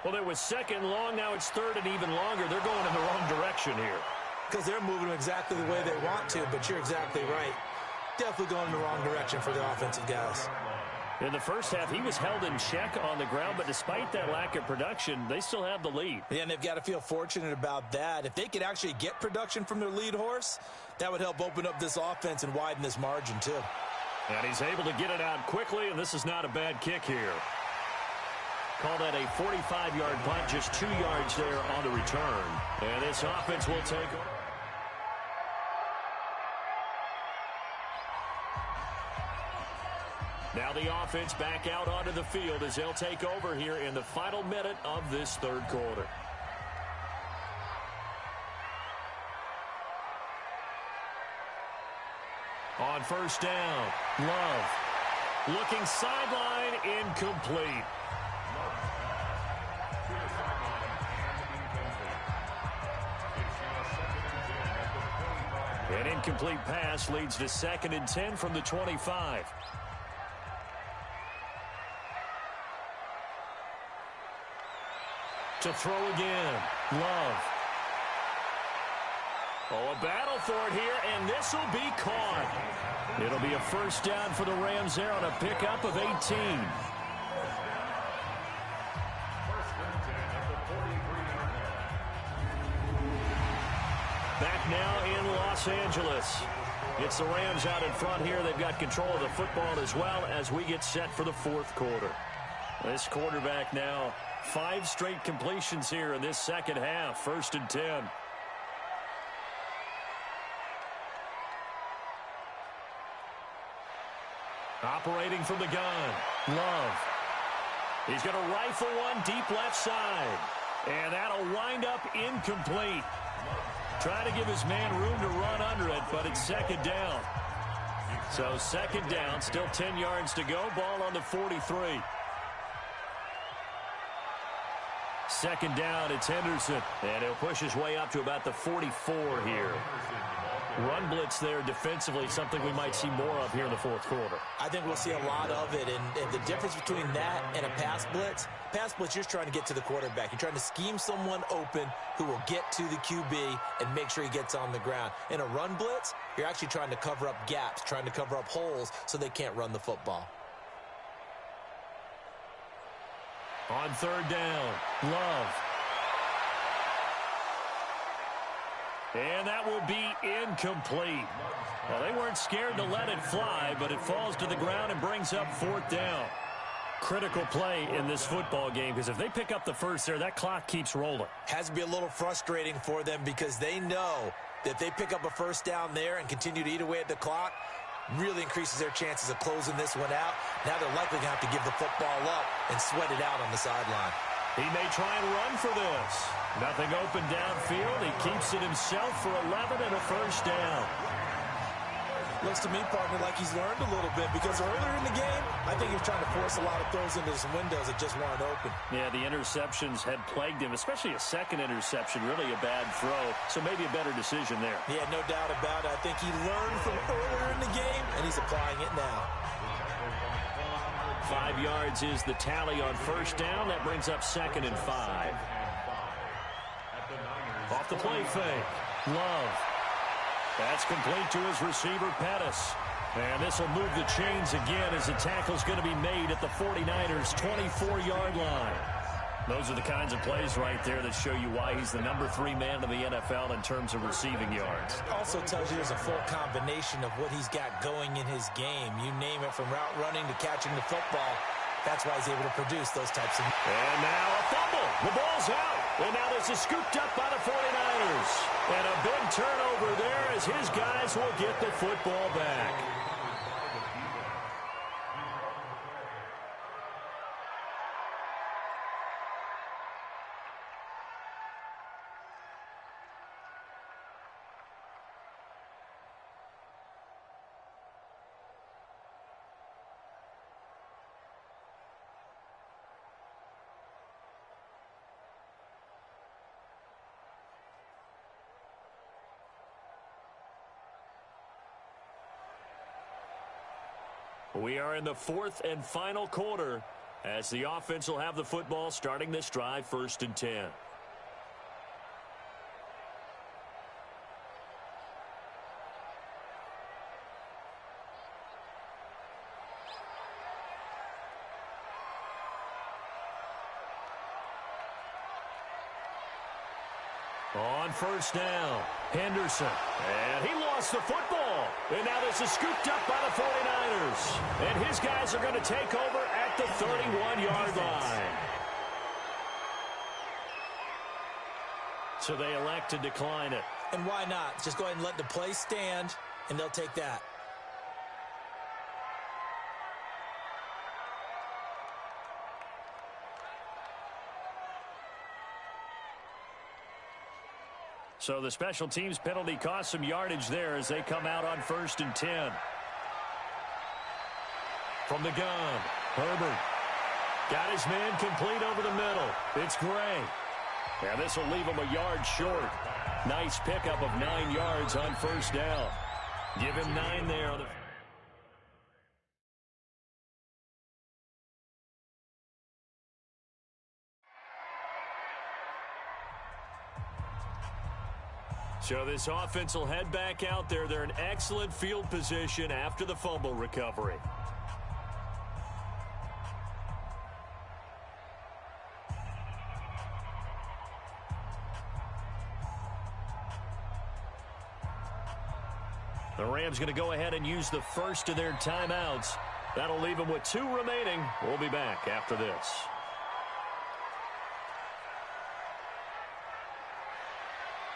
Well, it was 2nd long, now it's 3rd and even longer. They're going in the wrong direction here. Because they're moving exactly the way they want to, but you're exactly right. Definitely going in the wrong direction for the offensive guys. In the first half, he was held in check on the ground, but despite that lack of production, they still have the lead. Yeah, and they've got to feel fortunate about that. If they could actually get production from their lead horse, that would help open up this offense and widen this margin, too. And he's able to get it out quickly, and this is not a bad kick here. Call that a 45-yard punt, just 2 yards there on the return. And this offense will take over. Now the offense back out onto the field as they'll take over here in the final minute of this third quarter. On 1st down, Love. Looking sideline, incomplete. An incomplete pass leads to 2nd and 10 from the 25. To throw again, Love. Oh, a battle for it here, and this will be caught. It'll be a first down for the Rams there on a pickup of 18. First and 10 at the 43-yard line. Back now in Los Angeles. It's the Rams out in front here. They've got control of the football as well as we get set for the fourth quarter. This quarterback now 5 straight completions here in this second half. First and 10. Operating from the gun. Love. He's going to rifle one deep left side. And that'll wind up incomplete. Trying to give his man room to run under it, but it's second down. So second down, still 10 yards to go. Ball on the 43. Second down, it's Henderson. And he'll push his way up to about the 44 here. Run blitz there defensively, something we might see more of here in the fourth quarter. I think we'll see a lot of it, and the difference between that and a pass blitz, you're trying to get to the quarterback. You're trying to scheme someone open who will get to the QB and make sure he gets on the ground. In a run blitz, you're actually trying to cover up gaps, trying to cover up holes so they can't run the football. On third down, Love. And that will be incomplete. Well, they weren't scared to let it fly, but it falls to the ground and brings up fourth down. Critical play in this football game, because if they pick up the first there, that clock keeps rolling. Has to be a little frustrating for them because they know that if they pick up a first down there and continue to eat away at the clock, really increases their chances of closing this one out. Now they're likely going to have to give the football up and sweat it out on the sideline. He may try and run for this. Nothing open downfield. He keeps it himself for 11 and a first down. Looks to me, partner, like he's learned a little bit because earlier in the game, I think he was trying to force a lot of throws into some windows that just weren't open. Yeah, the interceptions had plagued him, especially a second interception, really a bad throw. So maybe a better decision there. Yeah, no doubt about it. I think he learned from earlier in the game, and he's applying it now. 5 yards is the tally on first down. That brings up second and 5. Off the play fake. Love. That's complete to his receiver, Pettis. And this will move the chains again as the tackle's going to be made at the 49ers' 24-yard line. Those are the kinds of plays right there that show you why he's the #3 man in the NFL in terms of receiving yards. Also tells you there's a full combination of what he's got going in his game. You name it, from route running to catching the football. That's why he's able to produce those types of... And now a fumble. The ball's out. And now this is scooped up by the 49ers. And a big turnover there as his guys will get the football back. We are in the fourth and final quarter as the offense will have the football starting this drive, first and 10. On first down, Henderson. And he lost the football. And now this is scooped up by the 49ers. And his guys are going to take over at the 31-yard line. So they elect to decline it. And why not? Just go ahead and let the play stand, and they'll take that. So the special teams penalty cost some yardage there as they come out on first and 10. From the gun, Herbert. Got his man complete over the middle. It's Gray. And this will leave him a yard short. Nice pickup of 9 yards on first down. Give him 9 there on the... So this offense will head back out there. They're in excellent field position after the fumble recovery. The Rams going to go ahead and use the first of their timeouts. That'll leave them with 2 remaining. We'll be back after this.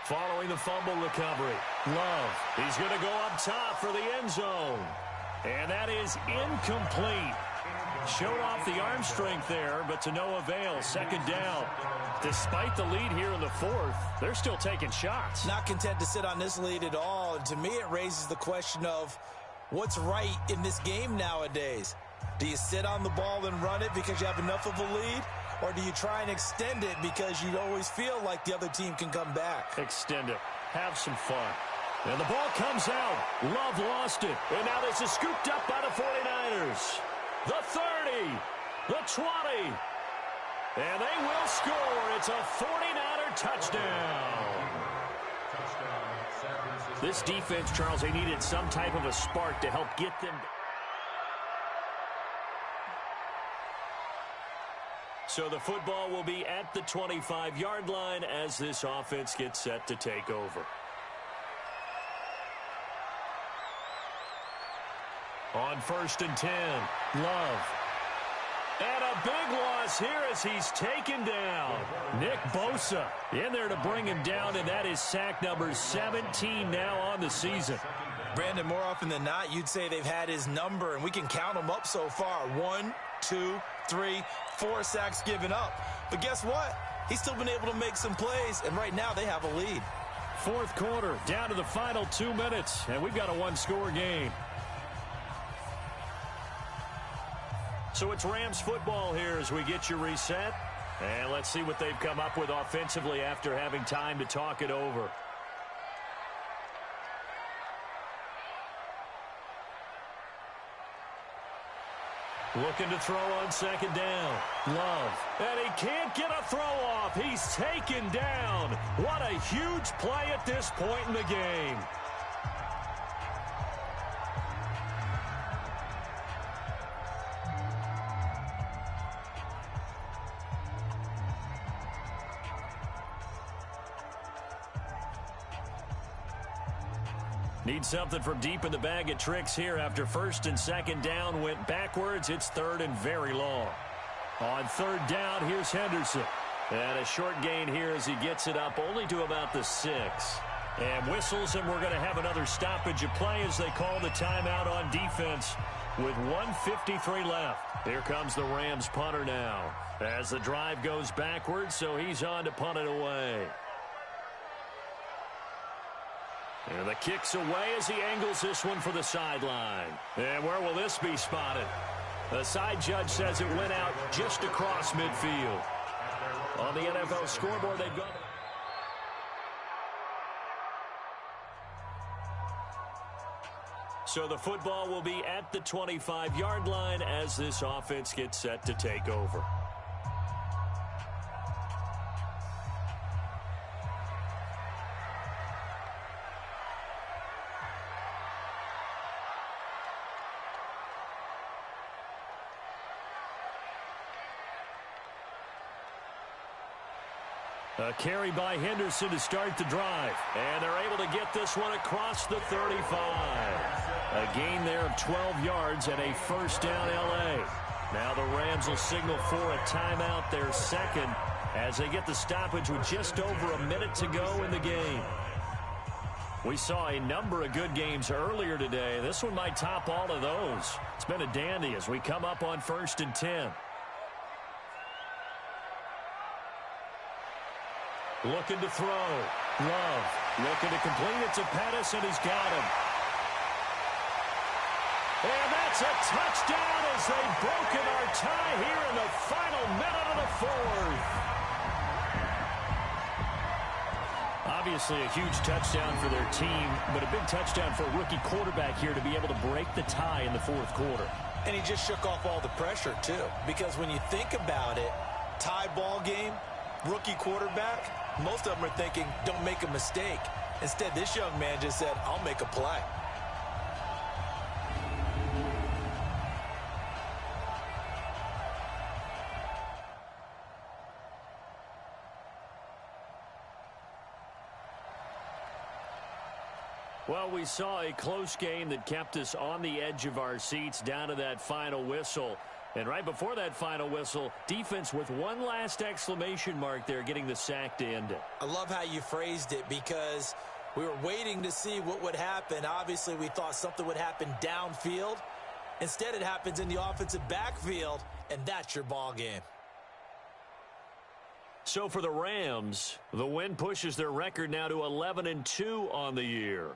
Following the fumble recovery, Love. He's going to go up top for the end zone. And that is incomplete. Showed off the arm strength there, but to no avail. Second down. Despite the lead here in the fourth, they're still taking shots. Not content to sit on this lead at all. And to me, it raises the question of what's right in this game nowadays. Do you sit on the ball and run it because you have enough of a lead? Or do you try and extend it because you always feel like the other team can come back? Extend it. Have some fun. And the ball comes out. Love lost it. And now this is scooped up by the 49ers. The 30. The 20. And they will score. It's a 49er touchdown. This defense, Charles, they needed some type of a spark to help get them. So the football will be at the 25-yard line as this offense gets set to take over. On 1st and 10, Love. And a big loss here as he's taken down. Nick Bosa in there to bring him down, and that is sack number 17 now on the season. Brandon, more often than not, you'd say they've had his number, and we can count them up so far. 1, 2, 3, 4 sacks given up. But guess what? He's still been able to make some plays, and right now they have a lead. Fourth quarter, down to the final 2 minutes, and we've got a one-score game. So it's Rams football here as we get you reset. And let's see what they've come up with offensively after having time to talk it over. Looking to throw on second down. Love. And he can't get a throw off. He's taken down. What a huge play at this point in the game. Need something from deep in the bag of tricks here after first and second down went backwards. It's third and very long. On third down, here's Henderson. And a short gain here as he gets it up only to about the 6. And whistles, and we're going to have another stoppage of play as they call the timeout on defense with 1:53 left. Here comes the Rams punter now as the drive goes backwards, so he's on to punt it away. And the kick's away as he angles this one for the sideline. And where will this be spotted? The side judge says it went out just across midfield. On the NFL scoreboard, they've gone. So the football will be at the 25-yard line as this offense gets set to take over. A carry by Henderson to start the drive. And they're able to get this one across the 35. A gain there of 12 yards and a first down L.A. Now the Rams will signal for a timeout, their second, as they get the stoppage with just over a minute to go in the game. We saw a number of good games earlier today. This one might top all of those. It's been a dandy as we come up on 1st and 10. Looking to throw. Love. Looking to complete it to Pettis, and he's got him. And that's a touchdown as they've broken our tie here in the final minute of the fourth. Obviously a huge touchdown for their team, but a big touchdown for a rookie quarterback here to be able to break the tie in the fourth quarter. And he just shook off all the pressure, too. Because when you think about it, tie ball game, rookie quarterback, most of them are thinking, don't make a mistake. Instead, this young man just said, I'll make a play. Well, we saw a close game that kept us on the edge of our seats down to that final whistle. And right before that final whistle, defense with one last exclamation mark there, getting the sack to end it. I love how you phrased it, because we were waiting to see what would happen. Obviously, we thought something would happen downfield. Instead, it happens in the offensive backfield, and that's your ball game. So for the Rams, the win pushes their record now to 11-2 on the year.